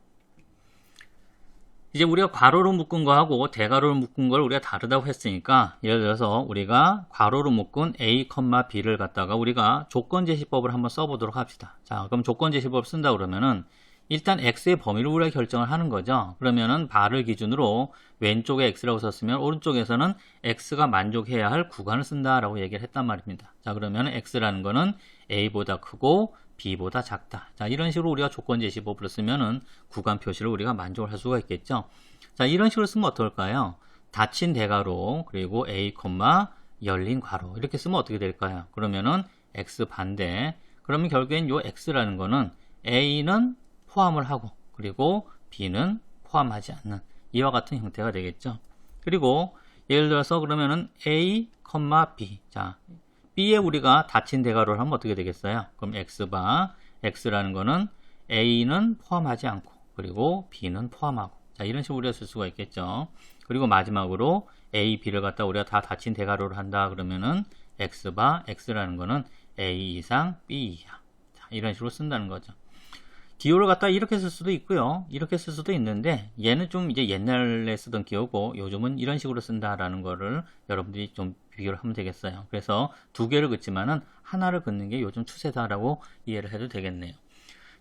이제 우리가 괄호로 묶은 거하고 대괄호로 묶은 걸 우리가 다르다고 했으니까 예를 들어서 우리가 괄호로 묶은 A, B를 갖다가 우리가 조건제시법을 한번 써보도록 합시다. 자, 그럼 조건제시법을 쓴다 그러면은 일단 X의 범위를 우리가 결정을 하는 거죠. 그러면은 발을 기준으로 왼쪽에 X라고 썼으면 오른쪽에서는 X가 만족해야 할 구간을 쓴다라고 얘기를 했단 말입니다. 자, 그러면 X라는 거는 A보다 크고 b보다 작다. 자, 이런 식으로 우리가 조건 제시법을 쓰면은 구간 표시를 우리가 만족을 할 수가 있겠죠. 자, 이런 식으로 쓰면 어떨까요? 닫힌 대괄호 그리고 a, 열린 괄호 이렇게 쓰면 어떻게 될까요? 그러면은 x 반대. 그러면 결국엔 요 x라는 거는 a는 포함을 하고 그리고 b는 포함하지 않는 이와 같은 형태가 되겠죠. 그리고 예를 들어서 그러면은 a, b. 자, b에 우리가 닫힌 대괄호를 하면 어떻게 되겠어요? 그럼 x라는 거는 a는 포함하지 않고 그리고 b는 포함하고. 자, 이런 식으로 우리가 쓸 수가 있겠죠. 그리고 마지막으로 a, b를 갖다 우리가 다 닫힌 대괄호를 한다 그러면은 x라는 거는 a 이상 b 이하. 자, 이런 식으로 쓴다는 거죠. 기호를 갖다 이렇게 쓸 수도 있고요. 이렇게 쓸 수도 있는데 얘는 좀 이제 옛날에 쓰던 기호고 요즘은 이런 식으로 쓴다라는 거를 여러분들이 좀 비교를 하면 되겠어요. 그래서 두 개를 긋지만은 하나를 긋는 게 요즘 추세다라고 이해를 해도 되겠네요.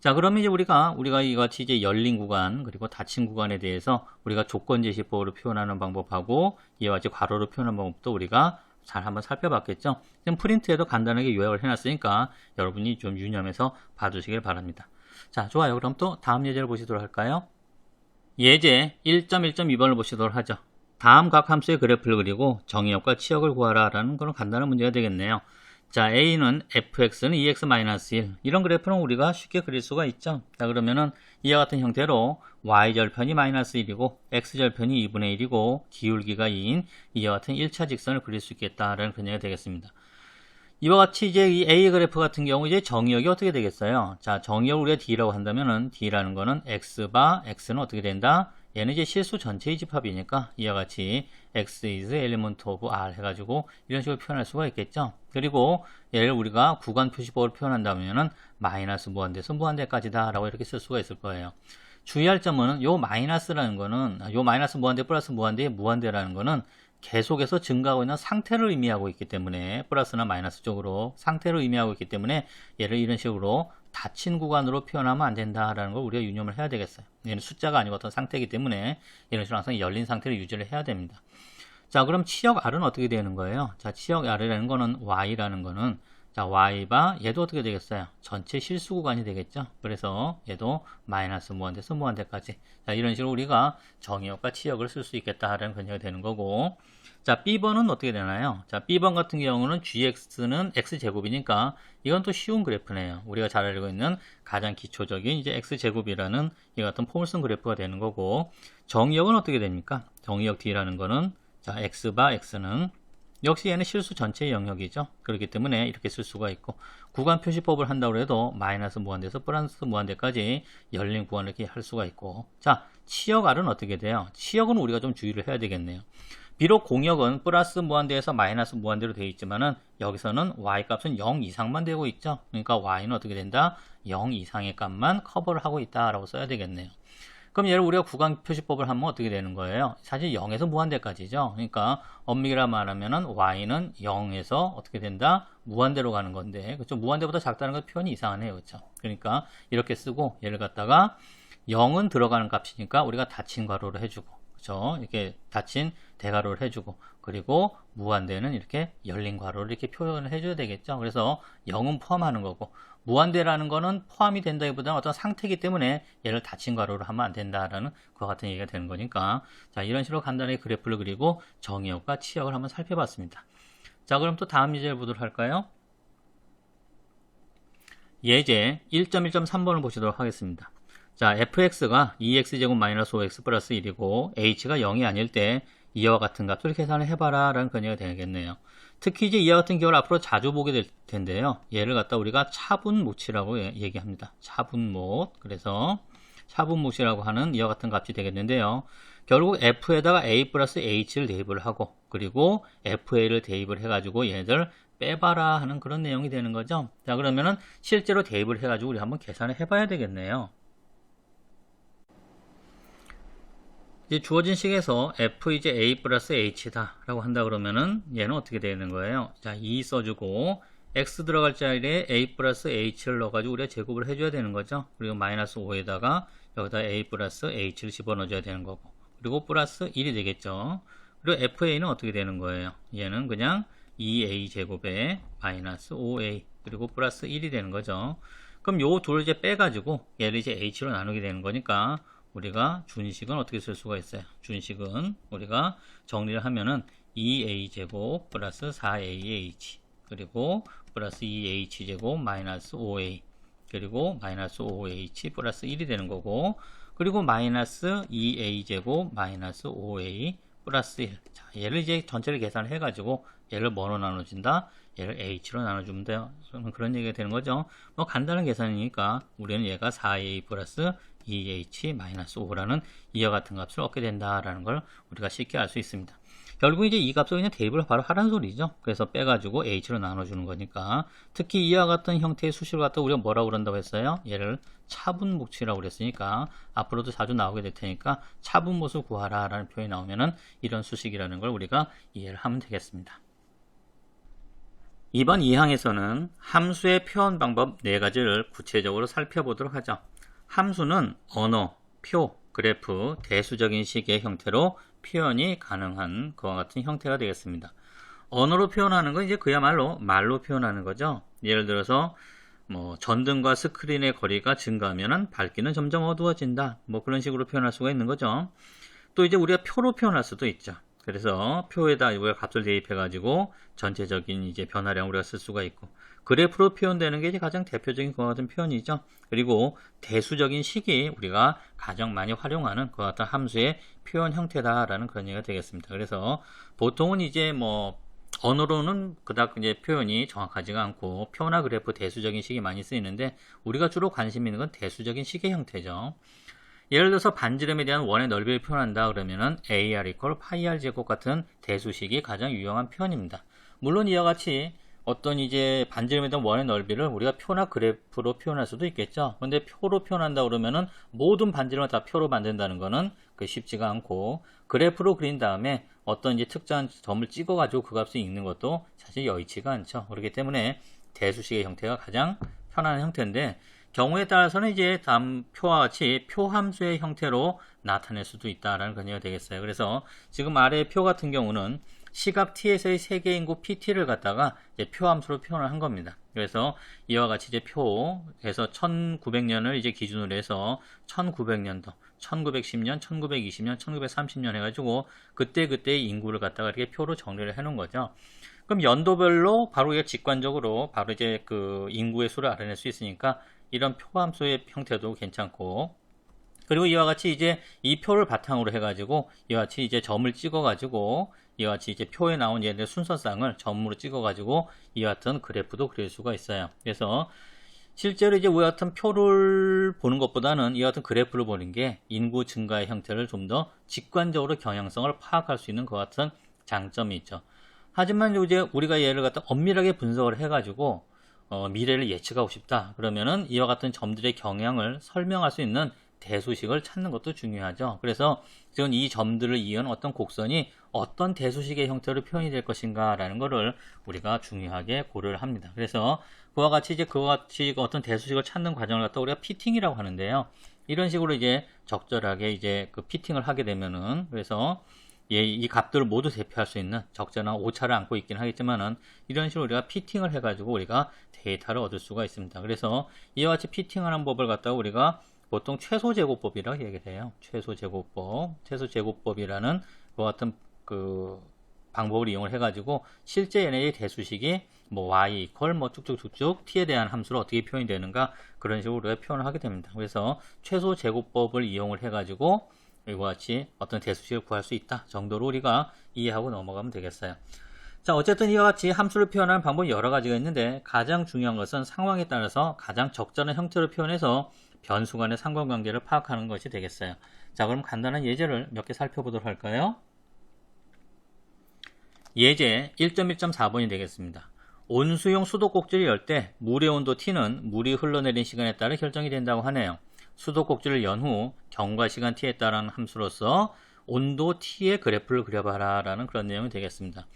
자, 그러면 이제 우리가 이같이 이제 열린 구간 그리고 닫힌 구간에 대해서 우리가 조건 제시법으로 표현하는 방법하고 이와 같이 괄호로 표현하는 방법도 우리가 잘 한번 살펴봤겠죠. 지금 프린트에도 간단하게 요약을 해놨으니까 여러분이 좀 유념해서 봐주시길 바랍니다. 자, 좋아요. 그럼 또 다음 예제를 보시도록 할까요? 예제 1.1.2번을 보시도록 하죠. 다음 각 함수의 그래프를 그리고 정의역과 치역을 구하라 라는 그런 간단한 문제가 되겠네요. 자, A는 fx는 2x-1 이런 그래프는 우리가 쉽게 그릴 수가 있죠. 자, 그러면은 이와 같은 형태로 y절편이 -1이고 x절편이 2분의 1이고 기울기가 2인 이와 같은 1차 직선을 그릴 수 있겠다라는 그런 얘기가 되겠습니다. 이와 같이 이제 이 A 그래프 같은 경우 이제 정의역이 어떻게 되겠어요? 자, 정의역을 우리가 D라고 한다면은 D라는 거는 X는 어떻게 된다? 얘는 이제 실수 전체의 집합이니까 이와 같이 X is element of R 해가지고 이런 식으로 표현할 수가 있겠죠. 그리고 얘를 우리가 구간 표시법으로 표현한다면은 마이너스 무한대에서 무한대까지다 라고 이렇게 쓸 수가 있을 거예요. 주의할 점은 요 마이너스라는 거는 요 마이너스 무한대 플러스 무한대의 무한대라는 거는 계속해서 증가하고 있는 상태를 의미하고 있기 때문에 플러스나 마이너스 쪽으로 상태를 의미하고 있기 때문에 얘를 이런 식으로 닫힌 구간으로 표현하면 안 된다라는 걸 우리가 유념을 해야 되겠어요. 얘는 숫자가 아니고 어떤 상태이기 때문에 이런 식으로 항상 열린 상태를 유지를 해야 됩니다. 자, 그럼 치역 R은 어떻게 되는 거예요? 자, 치역 R이라는 거는 Y라는 거는 자, Y가 얘도 어떻게 되겠어요? 전체 실수 구간이 되겠죠? 그래서 얘도 마이너스 무한대에서 무한대까지. 자, 이런 식으로 우리가 정의역과 치역을 쓸 수 있겠다라는 근거가 되는 거고. 자, B번은 어떻게 되나요? 자, B번 같은 경우는 gx는 x제곱이니까 이건 또 쉬운 그래프네요. 우리가 잘 알고 있는 가장 기초적인 이제 x제곱이라는 이 같은 폼을 쓴 그래프가 되는 거고. 정의역은 어떻게 됩니까? 정의역 D라는 거는 자, x는 역시 얘는 실수 전체의 영역이죠. 그렇기 때문에 이렇게 쓸 수가 있고 구간 표시법을 한다고 해도 마이너스 무한대에서 플러스 무한대까지 열린 구간을 이렇게 할 수가 있고. 자, 치역 R은 어떻게 돼요? 치역은 우리가 좀 주의를 해야 되겠네요. 비록 공역은 플러스 무한대에서 마이너스 무한대로 되어 있지만은 여기서는 y 값은 0 이상만 되고 있죠. 그러니까 y는 어떻게 된다? 0 이상의 값만 커버를 하고 있다라고 써야 되겠네요. 그럼 얘를 우리가 구간 표시법을 하면 어떻게 되는 거예요? 사실 0에서 무한대까지죠. 그러니까 엄밀히 말하면은 y는 0에서 어떻게 된다? 무한대로 가는 건데, 그렇죠? 무한대보다 작다는 건 표현이 이상하네요, 그렇죠? 그러니까 이렇게 쓰고 얘를 갖다가 0은 들어가는 값이니까 우리가 닫힌 괄호를 해주고, 그렇죠? 이렇게 닫힌 대괄호를 해주고, 그리고 무한대는 이렇게 열린 괄호를 이렇게 표현을 해줘야 되겠죠. 그래서 0은 포함하는 거고. 무한대라는 거는 포함이 된다기보다는 어떤 상태이기 때문에 얘를 닫힌 괄호로 하면 안 된다라는 그와 같은 얘기가 되는 거니까. 자, 이런 식으로 간단하게 그래프를 그리고 정의역과 치역을 한번 살펴봤습니다. 자, 그럼 또 다음 예제를 보도록 할까요? 예제 1.1.3번을 보시도록 하겠습니다. 자, fx가 2x제곱 마이너스 5x 플러스 1이고 h가 0이 아닐 때 이와 같은 값을 계산을 해봐라 라는 건의가 되겠네요. 특히 이제 이와 같은 경우를 앞으로 자주 보게 될 텐데요. 얘를 갖다 우리가 차분모치라고 얘기합니다. 차분모. 그래서 차분모치라고 하는 이와 같은 값이 되겠는데요. 결국 f에다가 a 플러스 h를 대입을 하고 그리고 fa를 대입을 해가지고 얘네들 빼봐라 하는 그런 내용이 되는 거죠. 자, 그러면은 실제로 대입을 해가지고 우리 한번 계산을 해봐야 되겠네요. 이제 주어진 식에서 f 이제 a 플러스 h다 라고 한다 그러면은 얘는 어떻게 되는 거예요? 자, 2 써주고 x 들어갈 자리에 a 플러스 h를 넣어가지고 우리가 제곱을 해줘야 되는 거죠. 그리고 마이너스 5에다가 여기다 a 플러스 h를 집어넣어줘야 되는 거고 그리고 플러스 1이 되겠죠. 그리고 fa는 어떻게 되는 거예요? 얘는 그냥 2a 제곱에 마이너스 5a 그리고 플러스 1이 되는 거죠. 그럼 요 둘을 이제 빼가지고 얘를 이제 h로 나누게 되는 거니까 우리가 준식은 어떻게 쓸 수가 있어요? 준식은 우리가 정리를 하면은 2a제곱 플러스 4aH 그리고 플러스 2h제곱 마이너스 5a 그리고 마이너스 5h 플러스 1이 되는 거고, 그리고 마이너스 2a제곱 마이너스 5a 플러스 1. 자, 얘를 이제 전체를 계산을 해가지고 얘를 뭐로 나눠준다? 얘를 h로 나눠주면 돼요. 그런 얘기가 되는 거죠. 뭐 간단한 계산이니까 우리는 얘가 4a 플러스 2h 마이너스 5라는 이와 같은 값을 얻게 된다라는 걸 우리가 쉽게 알 수 있습니다. 결국 이제 이 값을 그냥 대입을 바로 하라는 소리죠. 그래서 빼가지고 h로 나눠주는 거니까, 특히 이와 같은 형태의 수식을 갖다 우리가 뭐라고 그런다고 했어요? 얘를 차분목치라고 그랬으니까 앞으로도 자주 나오게 될 테니까 차분못을 구하라 라는 표현이 나오면은 이런 수식이라는 걸 우리가 이해를 하면 되겠습니다. 이번 2항에서는 함수의 표현 방법 4가지를 구체적으로 살펴보도록 하죠. 함수는 언어, 표, 그래프, 대수적인 식의 형태로 표현이 가능한 그와 같은 형태가 되겠습니다. 언어로 표현하는 건 이제 그야말로 말로 표현하는 거죠. 예를 들어서 뭐 전등과 스크린의 거리가 증가하면 밝기는 점점 어두워진다. 뭐 그런 식으로 표현할 수가 있는 거죠. 또 이제 우리가 표로 표현할 수도 있죠. 그래서 표에다 우리가 값을 대입해 가지고 전체적인 이제 변화량 우리가 쓸 수가 있고, 그래프로 표현되는 게 이제 가장 대표적인 그와 같은 표현이죠. 그리고 대수적인 식이 우리가 가장 많이 활용하는 그와 같은 함수의 표현 형태다라는 그런 얘기가 되겠습니다. 그래서 보통은 이제 뭐 언어로는 그닥 이제 표현이 정확하지가 않고 표나 그래프 대수적인 식이 많이 쓰이는데, 우리가 주로 관심 있는 건 대수적인 식의 형태죠. 예를 들어서 반지름에 대한 원의 넓이를 표현한다 그러면은 AR 이퀄 파이R 제곱 같은 대수식이 가장 유용한 표현입니다. 물론 이와 같이 어떤 이제 반지름에 대한 원의 넓이를 우리가 표나 그래프로 표현할 수도 있겠죠. 근데 표로 표현한다 그러면은 모든 반지름을 다 표로 만든다는 거는 쉽지가 않고, 그래프로 그린 다음에 어떤 이제 특정한 점을 찍어 가지고 그 값을 읽는 것도 사실 여의치가 않죠. 그렇기 때문에 대수식의 형태가 가장 편안한 형태인데, 경우에 따라서는 이제 다음 표와 같이 표함수의 형태로 나타낼 수도 있다라는 그런 얘기가 되겠어요. 그래서 지금 아래의 표 같은 경우는 시각 t에서의 세계인구 pt를 갖다가 이제 표함수로 표현을 한 겁니다. 그래서 이와 같이 이제 표에서 1900년을 이제 기준으로 해서 1900년도, 1910년, 1920년, 1930년 해가지고 그때그때의 인구를 갖다가 이렇게 표로 정리를 해 놓은 거죠. 그럼 연도별로 바로 직관적으로 바로 이제 그 인구의 수를 알아낼 수 있으니까 이런 표함수의 형태도 괜찮고, 그리고 이와 같이 이제 이 표를 바탕으로 해가지고 이와 같이 이제 점을 찍어가지고 이와 같이 이제 표에 나온 얘네들 순서상을 점으로 찍어가지고 이와 같은 그래프도 그릴 수가 있어요. 그래서 실제로 이제 우리 같은 표를 보는 것보다는 이와 같은 그래프를 보는 게 인구 증가의 형태를 좀 더 직관적으로 경향성을 파악할 수 있는 것 같은 장점이 있죠. 하지만 이제 우리가 얘를 갖다 엄밀하게 분석을 해가지고 미래를 예측하고 싶다 그러면은 이와 같은 점들의 경향을 설명할 수 있는 대수식을 찾는 것도 중요하죠. 그래서 지금 이 점들을 이은 어떤 곡선이 어떤 대수식의 형태로 표현이 될 것인가 라는 것을 우리가 중요하게 고려를 합니다. 그래서 그와 같이 이제 어떤 대수식을 찾는 과정을 갖다 우리가 피팅이라고 하는데요. 이런 식으로 이제 적절하게 이제 그 피팅을 하게 되면은, 그래서 이 값들을 모두 대표할 수 있는 적절한 오차를 안고 있긴 하겠지만은 이런 식으로 우리가 피팅을 해가지고 우리가 데이터를 얻을 수가 있습니다. 그래서 이와 같이 피팅하는 법을 갖다가 우리가 보통 최소제곱법이라고 얘기해요. 최소제곱법, 최소제곱법이라는 그와 같은 그 방법을 이용을 해가지고 실제 얘네의 대수식이 뭐 y 이퀄 뭐 쭉쭉쭉쭉 t에 대한 함수로 어떻게 표현이 되는가, 그런 식으로 우리가 표현을 하게 됩니다. 그래서 최소제곱법을 이용을 해가지고 이와 같이 어떤 대수식을 구할 수 있다 정도로 우리가 이해하고 넘어가면 되겠어요. 자, 어쨌든 이와 같이 함수를 표현하는 방법이 여러 가지가 있는데, 가장 중요한 것은 상황에 따라서 가장 적절한 형태로 표현해서 변수 간의 상관관계를 파악하는 것이 되겠어요. 자, 그럼 간단한 예제를 몇 개 살펴보도록 할까요? 예제 1.1.4번이 되겠습니다. 온수용 수도꼭지를 열 때 물의 온도 T는 물이 흘러내린 시간에 따라 결정이 된다고 하네요. 수도꼭지를 연 후 경과 시간 t에 따른 함수로서 온도 t의 그래프를 그려봐라 라는 그런 내용이 되겠습니다.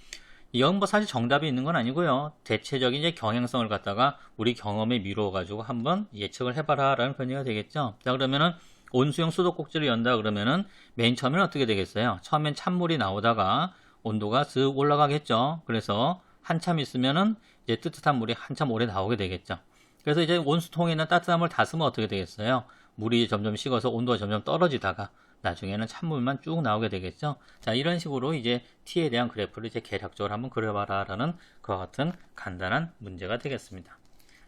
이건 뭐 사실 정답이 있는 건 아니고요. 대체적인 이제 경향성을 갖다가 우리 경험에 미루어 가지고 한번 예측을 해봐라 라는 그런 얘기가 되겠죠. 자, 그러면은 온수용 수도꼭지를 연다 그러면은 맨 처음에는 어떻게 되겠어요? 처음엔 찬물이 나오다가 온도가 쓱 올라가겠죠. 그래서 한참 있으면은 이제 뜨뜻한 물이 한참 오래 나오게 되겠죠. 그래서 이제 온수통에 있는 따뜻한 물 다 쓰면 어떻게 되겠어요? 물이 점점 식어서 온도가 점점 떨어지다가 나중에는 찬물만 쭉 나오게 되겠죠. 자, 이런 식으로 이제 T에 대한 그래프를 이제 계략적으로 한번 그려봐라 라는 그와 같은 간단한 문제가 되겠습니다.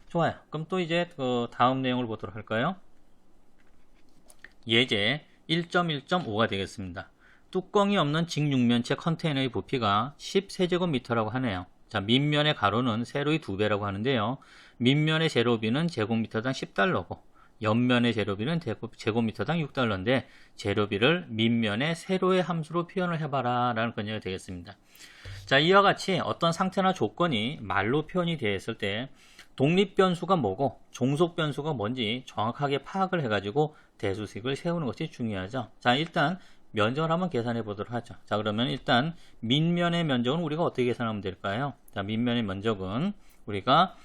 좋아요. 그럼 또 이제 그 다음 내용을 보도록 할까요? 예제 1.1.5가 되겠습니다. 뚜껑이 없는 직육면체 컨테이너의 부피가 10세제곱미터라고 하네요. 자, 밑면의 가로는 세로의 2배라고 하는데요. 밑면의 재료비는 제곱미터당 10달러고 옆면의 재료비는 제곱미터당 6달러인데 재료비를 밑면의 세로의 함수로 표현을 해봐라 라는 건의가 되겠습니다. 자, 이와 같이 어떤 상태나 조건이 말로 표현이 되었을 때 독립변수가 뭐고 종속변수가 뭔지 정확하게 파악을 해가지고 대수식을 세우는 것이 중요하죠. 자, 일단 면적을 한번 계산해 보도록 하죠. 자, 그러면 일단 밑면의 면적은 우리가 어떻게 계산하면 될까요? 자, 밑면의 면적은 우리가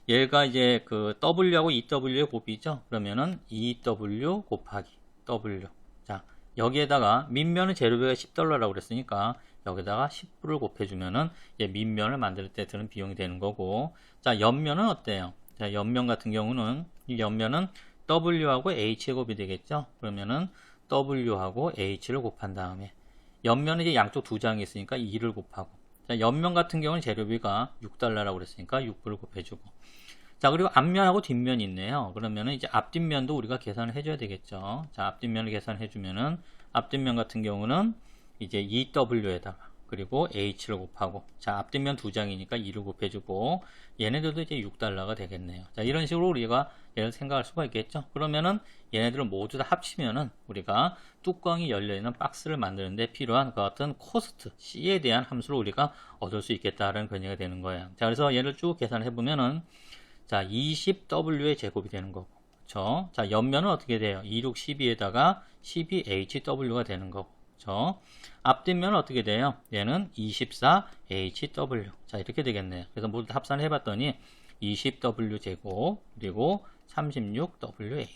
얘가 이제 그 W하고 EW의 곱이죠. 그러면은 EW 곱하기 W. 자, 여기에다가 밑면은 재료비가 10달러라고 그랬으니까 여기다가 10불을 곱해주면은 밑면을 만들 때 드는 비용이 되는 거고, 자, 옆면은 어때요? 자, 옆면 같은 경우는 이 옆면은 W하고 H의 곱이 되겠죠. 그러면은 W하고 H를 곱한 다음에 옆면은 이제 양쪽 두 장이 있으니까 2를 곱하고, 자, 옆면 같은 경우는 재료비가 6달러라고 그랬으니까 6불을 곱해주고, 자, 그리고 앞면하고 뒷면이 있네요. 그러면은 이제 앞뒷면도 우리가 계산을 해줘야 되겠죠. 자, 앞뒷면을 계산해주면은 앞뒷면 같은 경우는 이제 EW에다가 그리고 H를 곱하고, 자, 앞뒷면 두 장이니까 2를 곱해주고, 얘네들도 이제 6달러가 되겠네요. 자, 이런 식으로 우리가 얘를 생각할 수가 있겠죠. 그러면은 얘네들을 모두 다 합치면은 우리가 뚜껑이 열려있는 박스를 만드는데 필요한 그 같은 코스트 C에 대한 함수를 우리가 얻을 수 있겠다라는 건의가 되는 거예요. 자, 그래서 얘를 쭉 계산해 보면은 자, 20W의 제곱이 되는 거고, 그쵸? 자, 옆면은 어떻게 돼요? 26, 12에다가 12HW가 되는 거고, 그쵸? 앞뒷면은 어떻게 돼요? 얘는 24HW. 자, 이렇게 되겠네요. 그래서 모두 다 합산을 해봤더니 20W 제곱, 그리고 36WH.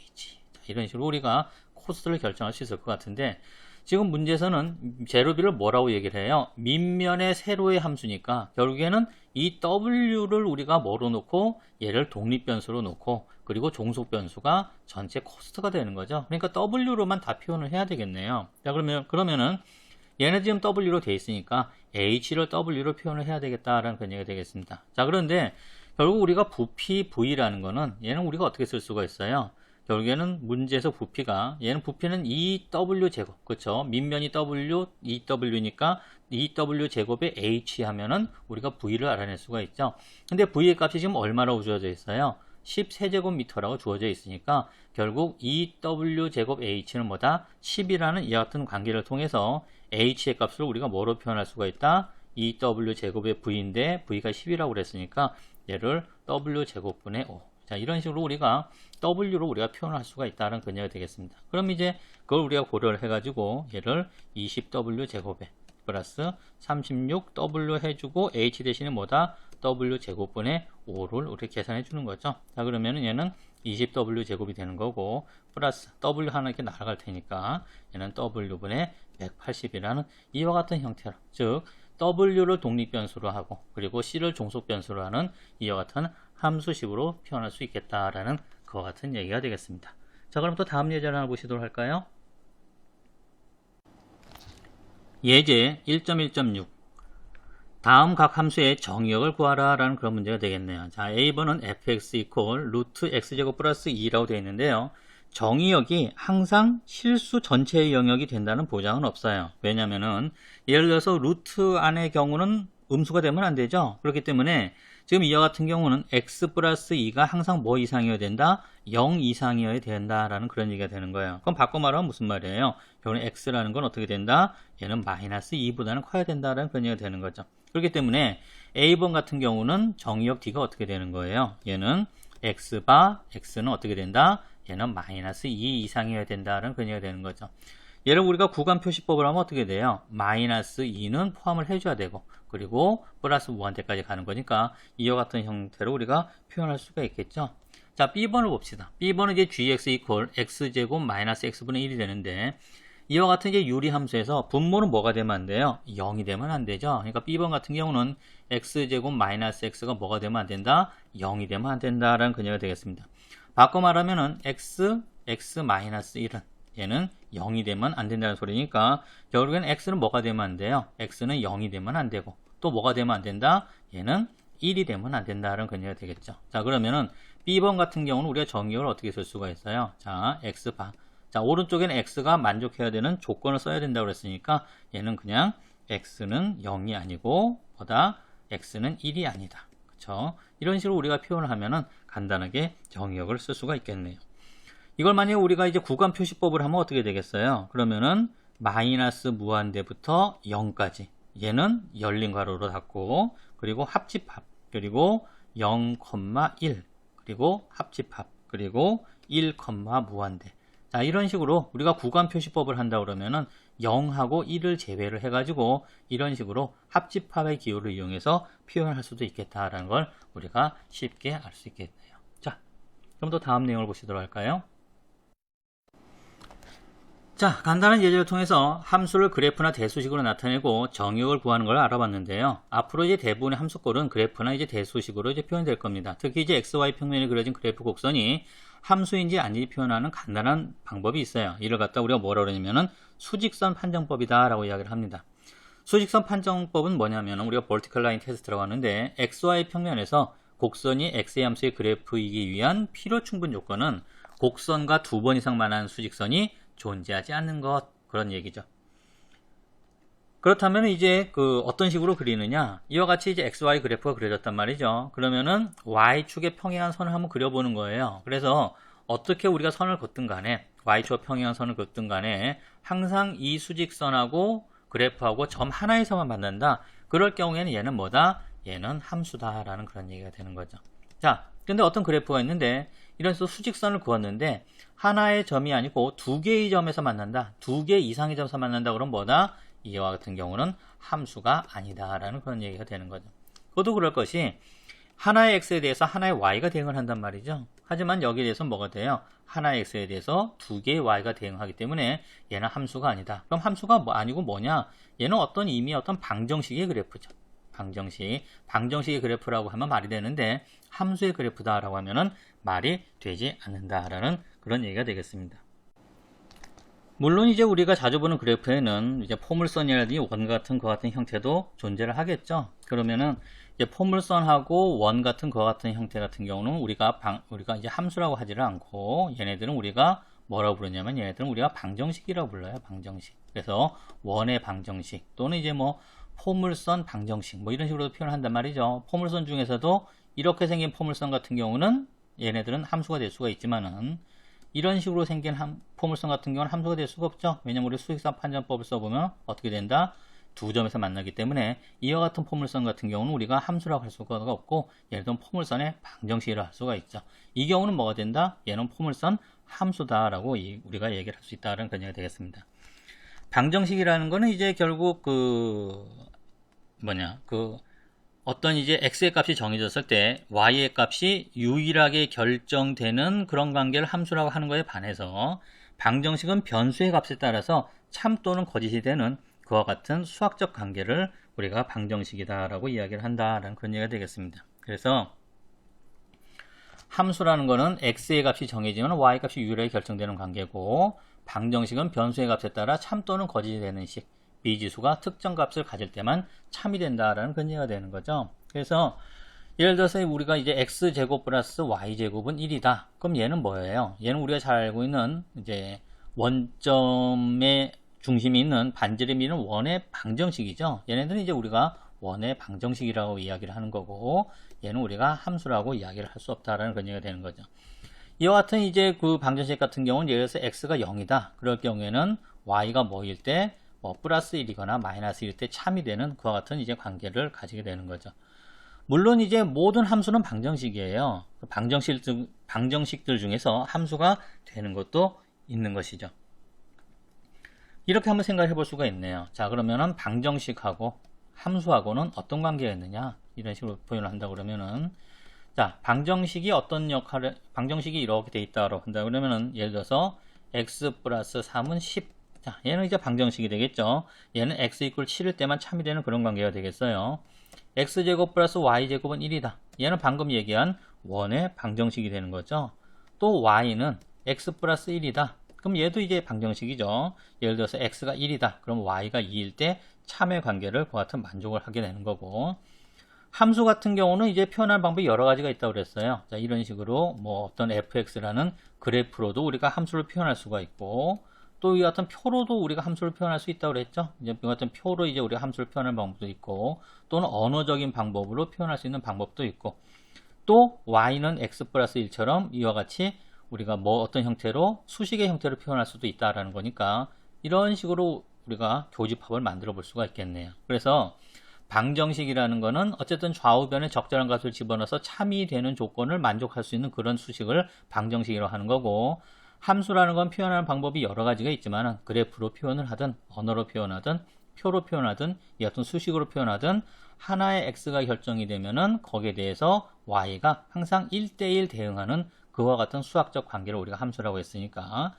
자, 이런 식으로 우리가 코스트를 결정할 수 있을 것 같은데, 지금 문제에서는 재료비를 뭐라고 얘기를 해요? 밑면의 세로의 함수니까 결국에는 이 W를 우리가 뭐로 놓고 얘를 독립변수로 놓고 그리고 종속변수가 전체 코스트가 되는 거죠. 그러니까 W로만 다 표현을 해야 되겠네요. 자, 그러면은 얘네 지금 W로 돼 있으니까 H를 W로 표현을 해야 되겠다라는 그런 얘기가 되겠습니다. 자, 그런데 결국 우리가 부피 V라는 거는 얘는 우리가 어떻게 쓸 수가 있어요? 결국에는 문제에서 부피가, 얘는 부피는 EW 제곱, 그렇죠? 밑면이 W, EW니까 EW 제곱에 H 하면은 우리가 V를 알아낼 수가 있죠. 근데 V의 값이 지금 얼마라고 주어져 있어요? 10세제곱미터라고 주어져 있으니까 결국 EW 제곱 H는 뭐다? 10이라는 이와 같은 관계를 통해서 H의 값을 우리가 뭐로 표현할 수가 있다? EW 제곱의 V인데 V가 10이라고 그랬으니까 얘를 W 제곱분의 5. 자, 이런 식으로 우리가 W로 우리가 표현할 수가 있다는 근거가 되겠습니다. 그럼 이제 그걸 우리가 고려를 해가지고 얘를 20W 제곱에 플러스 36W 해주고 H 대신에 뭐다? W 제곱분의 5를 우리 계산해 주는 거죠. 자, 그러면은 얘는 20W 제곱이 되는 거고 플러스 W 하나 이렇게 날아갈 테니까 얘는 W분의 180이라는 이와 같은 형태로, 즉 W를 독립변수로 하고 그리고 C를 종속변수로 하는 이와 같은 함수식으로 표현할 수 있겠다라는 그와 같은 얘기가 되겠습니다. 자, 그럼 또 다음 예제를 하나 보시도록 할까요? 예제 1.1.6 다음 각 함수의 정의역을 구하라 라는 그런 문제가 되겠네요. 자, A번은 fx 이퀄 루트 x제곱 플러스 2라고 되어 있는데요. 정의역이 항상 실수 전체의 영역이 된다는 보장은 없어요. 왜냐면은 예를 들어서 루트 안의 경우는 음수가 되면 안 되죠. 그렇기 때문에 지금 이와 같은 경우는 x 플러스 2가 항상 뭐 이상이어야 된다? 0 이상이어야 된다라는 그런 얘기가 되는 거예요. 그럼 바꿔 말하면 무슨 말이에요? 결국은 x라는 건 어떻게 된다? 얘는 마이너스 2보다는 커야 된다라는 그런 얘기가 되는 거죠. 그렇기 때문에 A번 같은 경우는 정의역 D가 어떻게 되는 거예요? 얘는 x바 x는 어떻게 된다? 얘는 마이너스 2 이상이어야 된다라는 그런 얘기가 되는 거죠. 얘를 우리가 구간 표시법을 하면 어떻게 돼요? 마이너스 2는 포함을 해줘야 되고 그리고 플러스 무한대까지 가는 거니까 이와 같은 형태로 우리가 표현할 수가 있겠죠. 자, B번을 봅시다. B번은 이제 gx 이퀄 x제곱 마이너스 x분의 1이 되는데 이와 같은 이제 유리함수에서 분모는 뭐가 되면 안 돼요? 0이 되면 안 되죠. 그러니까 B번 같은 경우는 x제곱 마이너스 x가 뭐가 되면 안 된다? 0이 되면 안 된다라는 근거가 되겠습니다. 바꿔 말하면은 x 마이너스 1은 얘는 0이 되면 안 된다는 소리니까 결국엔 x는 뭐가 되면 안 돼요? x는 0이 되면 안 되고 또 뭐가 되면 안 된다? 얘는 1이 되면 안 된다는 근거가 되겠죠. 자, 그러면은 B번 같은 경우는 우리가 정의를 어떻게 쓸 수가 있어요? 자, x바. 자, 오른쪽에는 x가 만족해야 되는 조건을 써야 된다고 그랬으니까 얘는 그냥 x는 0이 아니고 보다 x는 1이 아니다. 그쵸? 이런 식으로 우리가 표현을 하면은 간단하게 정의역을 쓸 수가 있겠네요. 이걸 만약에 우리가 이제 구간 표시법을 하면 어떻게 되겠어요? 그러면은 마이너스 무한대부터 0까지 얘는 열린 괄호로 닫고 그리고 합집합 그리고 0,1 그리고 합집합 그리고 1, 무한대. 자, 이런 식으로 우리가 구간 표시법을 한다 그러면은 0하고 1을 제외를 해가지고 이런 식으로 합집합의 기호를 이용해서 표현할 수도 있겠다라는 걸 우리가 쉽게 알 수 있겠네요. 자, 그럼 또 다음 내용을 보시도록 할까요? 자, 간단한 예제를 통해서 함수를 그래프나 대수식으로 나타내고 정의역을 구하는 걸 알아봤는데요. 앞으로 이제 대부분의 함수꼴은 그래프나 이제 대수식으로 이제 표현될 겁니다. 특히 이제 XY 평면에 그려진 그래프 곡선이 함수인지 아닌지 표현하는 간단한 방법이 있어요. 이를 갖다 우리가 뭐라 그러냐면은 수직선 판정법이다 라고 이야기를 합니다. 수직선 판정법은 뭐냐면 우리가 vertical line 테스트라고 하는데 XY 평면에서 곡선이 X의 함수의 그래프이기 위한 필요 충분 조건은 곡선과 2번 이상 만한 수직선이 존재하지 않는 것, 그런 얘기죠. 그렇다면 이제 어떤 식으로 그리느냐, 이와 같이 이제 XY 그래프가 그려졌단 말이죠. 그러면은 Y축에 평행한 선을 한번 그려보는 거예요. 그래서 어떻게 우리가 선을 긋든 간에 Y축과 평행한 선을 긋든 간에 항상 이 수직선하고 그래프하고 점 하나에서만 만난다. 그럴 경우에는 얘는 뭐다? 얘는 함수다라는 그런 얘기가 되는 거죠. 자, 근데 어떤 그래프가 있는데 이런 식으로 수직선을 그었는데 하나의 점이 아니고 2개의 점에서 만난다. 2개 이상의 점에서 만난다. 그럼 뭐다? 이와 같은 경우는 함수가 아니다라는 그런 얘기가 되는 거죠. 그것도 그럴 것이 하나의 x에 대해서 하나의 y가 대응을 한단 말이죠. 하지만 여기에 대해서 뭐가 돼요? 하나의 x에 대해서 2개의 y가 대응하기 때문에 얘는 함수가 아니다. 그럼 함수가 아니고 뭐냐? 얘는 어떤 의미의 어떤 방정식의 그래프죠. 방정식의 그래프라고 하면 말이 되는데 함수의 그래프다라고 하면은 말이 되지 않는다라는 그런 얘기가 되겠습니다. 물론 이제 우리가 자주 보는 그래프에는 이제 포물선이라든지 원 같은 거 같은 형태도 존재를 하겠죠. 그러면은 이제 포물선하고 원 같은 거 같은 형태 같은 경우는 우리가 이제 함수라고 하지를 않고 얘네들은 우리가 뭐라고 부르냐면 얘네들은 우리가 방정식이라고 불러요. 방정식. 그래서 원의 방정식 또는 이제 뭐 포물선 방정식 뭐 이런 식으로 표현을 한단 말이죠. 포물선 중에서도 이렇게 생긴 포물선 같은 경우는 얘네들은 함수가 될 수가 있지만은 이런 식으로 생긴 포물선 같은 경우는 함수가 될 수가 없죠. 왜냐면 우리 수직선 판정법을 써보면 어떻게 된다? 두 점에서 만나기 때문에 이와 같은 포물선 같은 경우는 우리가 함수라고 할 수가 없고 예를 들면 포물선의 방정식이라고 할 수가 있죠. 이 경우는 뭐가 된다? 얘는 포물선 함수다라고 우리가 얘기를 할 수 있다는 그런 얘기가 되겠습니다. 방정식이라는 거는 이제 결국 어떤 이제 x의 값이 정해졌을 때 y의 값이 유일하게 결정되는 그런 관계를 함수라고 하는 것에 반해서 방정식은 변수의 값에 따라서 참 또는 거짓이 되는 그와 같은 수학적 관계를 우리가 방정식이다라고 이야기를 한다라는 그런 얘기가 되겠습니다. 그래서 함수라는 것은 x의 값이 정해지면 y 값이 유일하게 결정되는 관계고 방정식은 변수의 값에 따라 참 또는 거짓이 되는 식, 미지수가 특정 값을 가질 때만 참이 된다라는 그런 얘기가 되는 거죠. 그래서 예를 들어서 우리가 이제 x제곱 플러스 y제곱은 1이다. 그럼 얘는 뭐예요? 얘는 우리가 잘 알고 있는 이제 원점의 중심이 있는 반지름이 있는 원의 방정식이죠. 얘네들은 이제 우리가 원의 방정식이라고 이야기를 하는 거고 얘는 우리가 함수라고 이야기를 할 수 없다라는 그런 얘기가 되는 거죠. 이와 같은 이제 그 방정식 같은 경우는 예를 들어서 x가 0이다. 그럴 경우에는 y가 뭐일 때 플러스 1이거나 마이너스 1일 때 참이 되는 그와 같은 이제 관계를 가지게 되는 거죠. 물론 이제 모든 함수는 방정식이에요. 방정식들 중에서 함수가 되는 것도 있는 것이죠. 이렇게 한번 생각해 볼 수가 있네요. 자, 그러면은 방정식하고 함수하고는 어떤 관계가 있느냐? 이런 식으로 표현을 한다 그러면은 자, 방정식이 이렇게 돼 있다고 한다 그러면은 예를 들어서 x 플러스 3은 10. 자, 얘는 이제 방정식이 되겠죠. 얘는 x 이퀄 7일 때만 참이 되는 그런 관계가 되겠어요. x제곱 플러스 y제곱은 1이다. 얘는 방금 얘기한 원의 방정식이 되는 거죠. 또 y는 x 플러스 1이다. 그럼 얘도 이제 방정식이죠. 예를 들어서 x가 1이다. 그럼 y가 2일 때 참의 관계를 그와 같은 만족을 하게 되는 거고, 함수 같은 경우는 이제 표현할 방법이 여러 가지가 있다고 그랬어요. 자, 이런 식으로 뭐 어떤 fx라는 그래프로도 우리가 함수를 표현할 수가 있고, 또 이 같은 표로도 우리가 함수를 표현할 수 있다고 그랬죠. 이제 이 같은 표로 이제 우리가 함수를 표현할 방법도 있고, 또는 언어적인 방법으로 표현할 수 있는 방법도 있고, 또 y는 x 플러스 1처럼 이와 같이 우리가 뭐 어떤 형태로 수식의 형태로 표현할 수도 있다라는 거니까, 이런 식으로 우리가 교집합을 만들어 볼 수가 있겠네요. 그래서 방정식이라는 거는 어쨌든 좌우변에 적절한 값을 집어넣어서 참이 되는 조건을 만족할 수 있는 그런 수식을 방정식이라고 하는 거고, 함수라는 건 표현하는 방법이 여러 가지가 있지만 그래프로 표현을 하든 언어로 표현하든 표로 표현하든 이 같은 수식으로 표현하든 하나의 x가 결정이 되면은 거기에 대해서 y가 항상 1대1 대응하는 그와 같은 수학적 관계를 우리가 함수라고 했으니까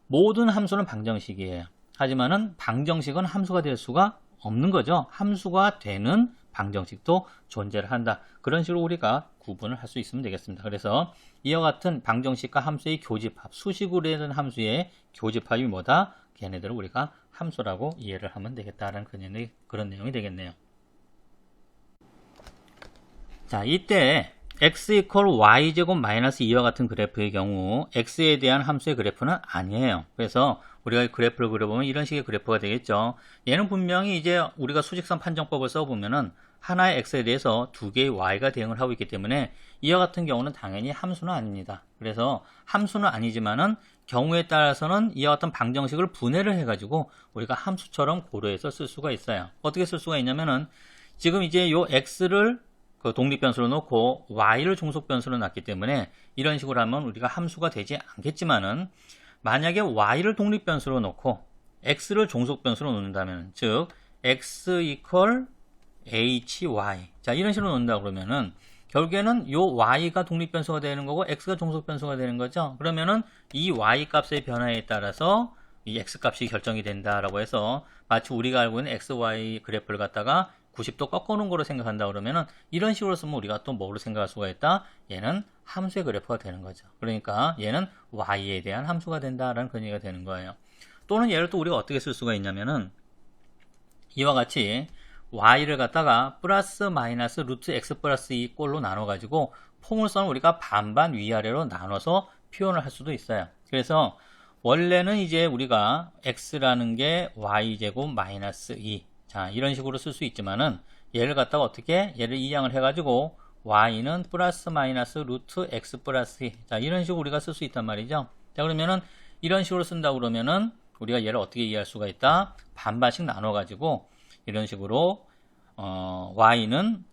모든 함수는 방정식이에요. 하지만은 방정식은 함수가 될 수가 없는 거죠. 함수가 되는 방정식도 존재를 한다. 그런 식으로 우리가 구분을 할 수 있으면 되겠습니다. 그래서 이와 같은 방정식과 함수의 교집합, 수식으로 되는 함수의 교집합이 뭐다? 걔네들을 우리가 함수라고 이해를 하면 되겠다라는 그런 내용이 되겠네요. 자, 이때 x 이퀄 y제곱 마이너스 2와 같은 그래프의 경우 x에 대한 함수의 그래프는 아니에요. 그래서 우리가 그래프를 그려보면 이런 식의 그래프가 되겠죠. 얘는 분명히 이제 우리가 수직선 판정법을 써보면은 하나의 x에 대해서 두 개의 y가 대응을 하고 있기 때문에 이와 같은 경우는 당연히 함수는 아닙니다. 그래서 함수는 아니지만은 경우에 따라서는 이와 같은 방정식을 분해를 해가지고 우리가 함수처럼 고려해서 쓸 수가 있어요. 어떻게 쓸 수가 있냐면은 지금 이제 요 x를 그 독립변수로 놓고 y를 종속변수로 놨기 때문에 이런 식으로 하면 우리가 함수가 되지 않겠지만은 만약에 y를 독립변수로 놓고 x를 종속변수로 놓는다면 즉 x 이퀄 hy 자 이런 식으로 놓는다 그러면은 결국에는 요 y가 독립변수가 되는 거고 x가 종속변수가 되는 거죠. 그러면은 이 y 값의 변화에 따라서 이 x 값이 결정이 된다라고 해서 마치 우리가 알고 있는 xy 그래프를 갖다가 90도 꺾어놓은 거로 생각한다 그러면은 이런 식으로 쓰면 우리가 또 뭐로 생각할 수가 있다? 얘는 함수의 그래프가 되는 거죠. 그러니까 얘는 y에 대한 함수가 된다라는 그런 얘기가 되는 거예요. 또는 얘를 또 우리가 어떻게 쓸 수가 있냐면은 이와 같이 y를 갖다가 플러스 마이너스 루트 x 플러스 2 꼴로 나눠가지고 포물선을 우리가 반반 위아래로 나눠서 표현을 할 수도 있어요. 그래서 원래는 이제 우리가 x라는 게 y제곱 마이너스 2 자 이런 식으로 쓸 수 있지만은 얘를 갖다가 어떻게 얘를 이항을 해가지고 y는 플러스 마이너스 루트 x 플러스 2 자 이런 식으로 우리가 쓸 수 있단 말이죠. 자 그러면은 이런 식으로 쓴다 그러면은 우리가 얘를 어떻게 이해할 수가 있다? 반반씩 나눠가지고 이런 식으로 y는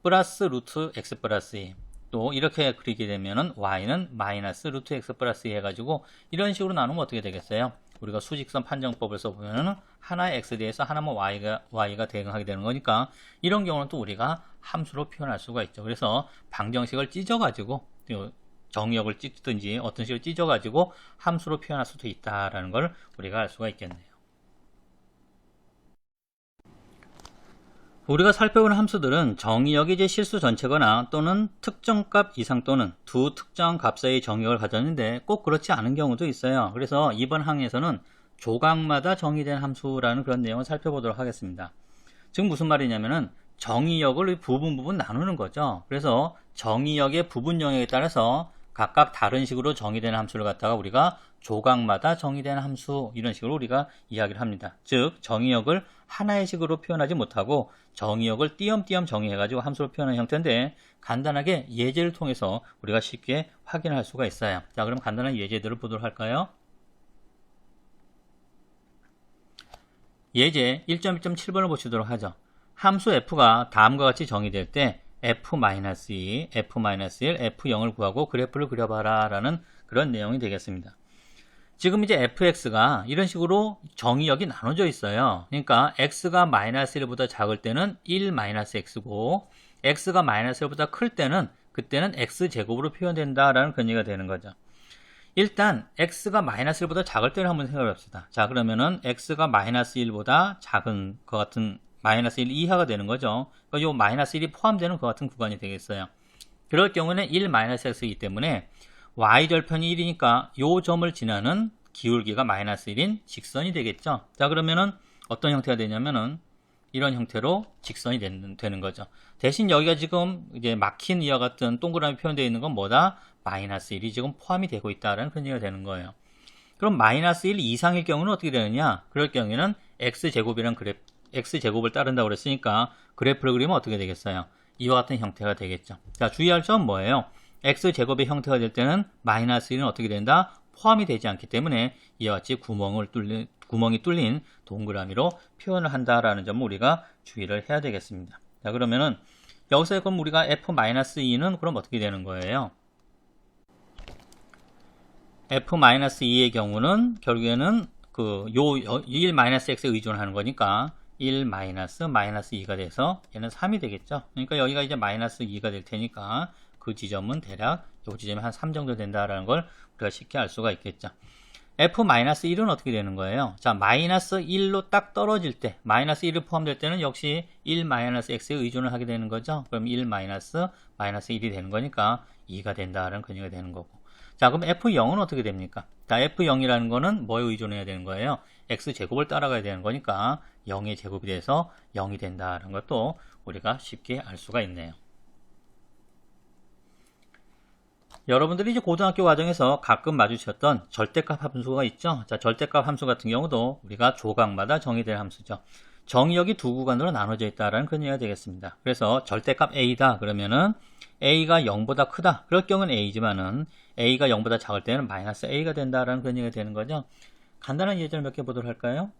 플러스 루트 x 플러스 2 또 이렇게 그리게 되면은 y는 마이너스 루트 x 플러스 2 해가지고 이런 식으로 나누면 어떻게 되겠어요? 우리가 수직선 판정법을 써보면은 하나의 x에 대해서 하나만 y가 대응하게 되는 거니까 이런 경우는 또 우리가 함수로 표현할 수가 있죠. 그래서 방정식을 찢어가지고 정의역을 찢든지 어떤 식으로 찢어가지고 함수로 표현할 수도 있다라는 걸 우리가 알 수가 있겠네요. 우리가 살펴보는 함수들은 정의역이 이제 실수 전체거나 또는 특정 값 이상 또는 두 특정 값 사이의 정의역을 가졌는데 꼭 그렇지 않은 경우도 있어요. 그래서 이번 항에서는 조각마다 정의된 함수라는 그런 내용을 살펴보도록 하겠습니다. 지금 무슨 말이냐면은 정의역을 부분 나누는 거죠. 그래서 정의역의 부분 영역에 따라서 각각 다른 식으로 정의되는 함수를 갖다가 우리가 조각마다 정의되는 함수 이런 식으로 우리가 이야기를 합니다. 즉 정의역을 하나의 식으로 표현하지 못하고 정의역을 띄엄띄엄 정의해가지고 함수로 표현하는 형태인데 간단하게 예제를 통해서 우리가 쉽게 확인할 수가 있어요. 자 그럼 간단한 예제들을 보도록 할까요? 예제 1.1.7번을 보시도록 하죠. 함수 f가 다음과 같이 정의될 때 f-2, f-1, f0을 구하고 그래프를 그려봐라 라는 그런 내용이 되겠습니다. 지금 이제 fx가 이런 식으로 정의역이 나눠져 있어요. 그러니까 x가 마이너스 1보다 작을 때는 1-x고 x가 마이너스 1보다 클 때는 그때는 x제곱으로 표현된다라는 그런 얘기가 되는 거죠. 일단 x가 마이너스 1보다 작을 때를 한번 생각해 봅시다. 자, 그러면은 x가 마이너스 1보다 작은 것 같은 마이너스 1 이하가 되는 거죠. 그러니까 요 마이너스 1이 포함되는 것 같은 구간이 되겠어요. 그럴 경우는 1 마이너스 x이기 때문에 y절편이 1이니까 요 점을 지나는 기울기가 마이너스 1인 직선이 되겠죠. 자, 그러면은 어떤 형태가 되냐면은 이런 형태로 직선이 되는 거죠. 대신 여기가 지금 이제 막힌 이와 같은 동그라미 표현되어 있는 건 뭐다? 마이너스 1이 지금 포함이 되고 있다라는 그런 얘기가 되는 거예요. 그럼 마이너스 1 이상일 경우는 어떻게 되느냐? 그럴 경우에는 x제곱이란 x제곱을 따른다고 그랬으니까 그래프를 그리면 어떻게 되겠어요? 이와 같은 형태가 되겠죠. 자, 주의할 점은 뭐예요? x제곱의 형태가 될 때는 마이너스 1은 어떻게 된다? 포함이 되지 않기 때문에 이와 같이 구멍이 뚫린 동그라미로 표현을 한다라는 점을 우리가 주의를 해야 되겠습니다. 자, 그러면은 여기서 그럼 우리가 f-2는 그럼 어떻게 되는 거예요? f-2의 경우는 결국에는 그 1-x에 의존하는 거니까 1-2가 돼서 얘는 3이 되겠죠. 그러니까 여기가 이제 마이너스 2가 될 테니까 그 지점은 대략 이 지점이 한 3 정도 된다라는 걸 우리가 쉽게 알 수가 있겠죠. f-1은 어떻게 되는 거예요? 자, 마이너스 1로 딱 떨어질 때, 마이너스 1이 포함될 때는 역시 1-x에 의존을 하게 되는 거죠. 그럼 1-1이 되는 거니까 2가 된다는 근거가 되는 거고. 자, 그럼 f0은 어떻게 됩니까? 자, f0이라는 거는 뭐에 의존해야 되는 거예요? x제곱을 따라가야 되는 거니까 0의 제곱이 돼서 0이 된다는 것도 우리가 쉽게 알 수가 있네요. 여러분들이 이제 고등학교 과정에서 가끔 마주쳤던 절대값 함수가 있죠. 자, 절대값 함수 같은 경우도 우리가 조각마다 정의될 함수죠. 정의역이 두 구간으로 나눠져 있다라는 그런 얘기가 되겠습니다. 그래서 절대값 a다 그러면은 a가 0보다 크다. 그럴 경우는 a지만은 a가 0보다 작을 때는 마이너스 a가 된다라는 그런 얘기가 되는 거죠. 간단한 예제를 몇 개 보도록 할까요?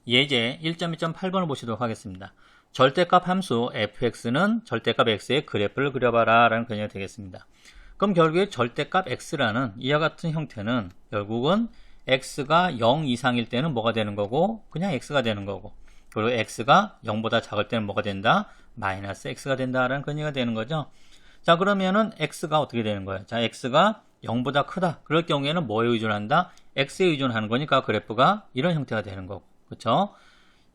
예제 1.2.8번을 보시도록 하겠습니다. 절대값 함수 fx는 절대값 x의 그래프를 그려봐라 라는 그냥 되겠습니다. 그럼 결국에 절대값 x라는 이와 같은 형태는 결국은 x가 0 이상일 때는 뭐가 되는 거고 그냥 x가 되는 거고 그리고 x가 0보다 작을 때는 뭐가 된다? 마이너스 x가 된다라는 그런 얘기가 되는 거죠. 자, 그러면은 x가 어떻게 되는 거예요? 자, x가 0보다 크다. 그럴 경우에는 뭐에 의존한다? x에 의존하는 거니까 그래프가 이런 형태가 되는 거고 그렇죠?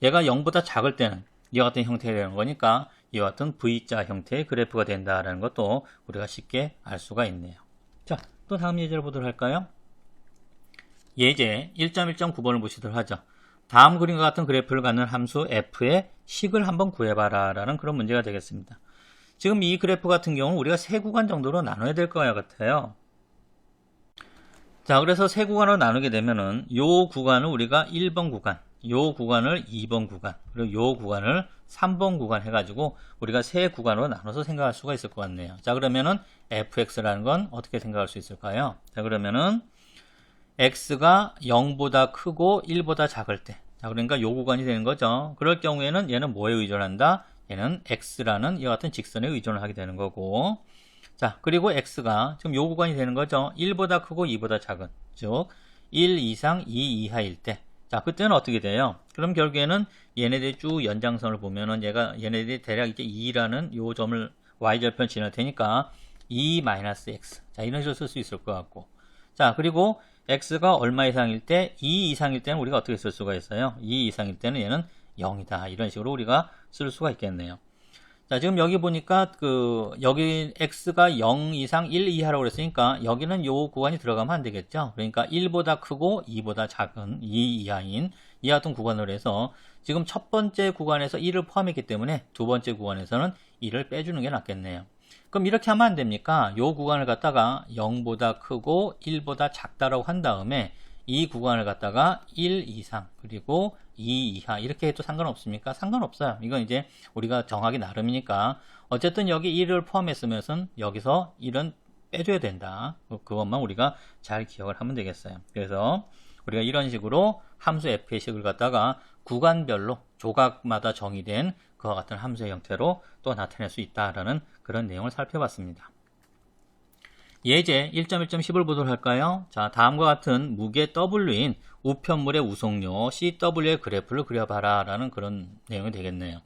얘가 0보다 작을 때는 이와 같은 형태가 되는 거니까 이와 같은 V자 형태의 그래프가 된다라는 것도 우리가 쉽게 알 수가 있네요. 자, 또 다음 예제를 보도록 할까요? 예제 1.1.9번을 보시도록 하죠. 다음 그림과 같은 그래프를 갖는 함수 f의 식을 한번 구해봐라 라는 그런 문제가 되겠습니다. 지금 이 그래프 같은 경우는 우리가 세 구간 정도로 나눠야 될 것 같아요. 자, 그래서 세 구간으로 나누게 되면은 요 구간을 우리가 1번 구간, 요 구간을 2번 구간, 그리고 요 구간을 3번 구간 해가지고 우리가 세 구간으로 나눠서 생각할 수가 있을 것 같네요. 자, 그러면은 fx라는 건 어떻게 생각할 수 있을까요? 자, 그러면은 x가 0보다 크고 1보다 작을 때, 자, 그러니까 요 구간이 되는 거죠. 그럴 경우에는 얘는 뭐에 의존한다? 얘는 x라는 이와 같은 직선에 의존을 하게 되는 거고, 자, 그리고 x가 지금 요 구간이 되는 거죠. 1보다 크고 2보다 작은, 즉 1 이상 2 이하일 때, 자, 그때는 어떻게 돼요? 그럼 결국에는 얘네들이 쭉 연장선을 보면은 얘네들이 대략 이제 2라는 요 점을 y절편 지날 테니까 2-x. 자, 이런 식으로 쓸 수 있을 것 같고. 자, 그리고 x가 얼마 이상일 때, 2 이상일 때는 우리가 어떻게 쓸 수가 있어요? 2 이상일 때는 얘는 0이다. 이런 식으로 우리가 쓸 수가 있겠네요. 자, 지금 여기 보니까 여기 x가 0 이상 1 이하라고 그랬으니까 여기는 요 구간이 들어가면 안 되겠죠. 그러니까 1보다 크고 2보다 작은 2 이하인 이 같은 구간으로 해서 지금 첫 번째 구간에서 1을 포함했기 때문에 두 번째 구간에서는 1을 빼주는 게 낫겠네요. 그럼 이렇게 하면 안 됩니까? 요 구간을 갖다가 0보다 크고 1보다 작다라고 한 다음에 이 구간을 갖다가 1 이상 그리고 2 이하 이렇게 해도 상관없습니까? 상관없어요. 이건 이제 우리가 정하기 나름이니까 어쨌든 여기 1을 포함했으면 여기서 1은 빼줘야 된다. 그것만 우리가 잘 기억을 하면 되겠어요. 그래서 우리가 이런 식으로 함수 f의 식을 갖다가 구간별로 조각마다 정의된 그와 같은 함수의 형태로 또 나타낼 수 있다라는 그런 내용을 살펴봤습니다. 예제 1.1.10을 보도록 할까요? 자, 다음과 같은 무게 W인 우편물의 우송료 CW의 그래프를 그려봐라 라는 그런 내용이 되겠네요.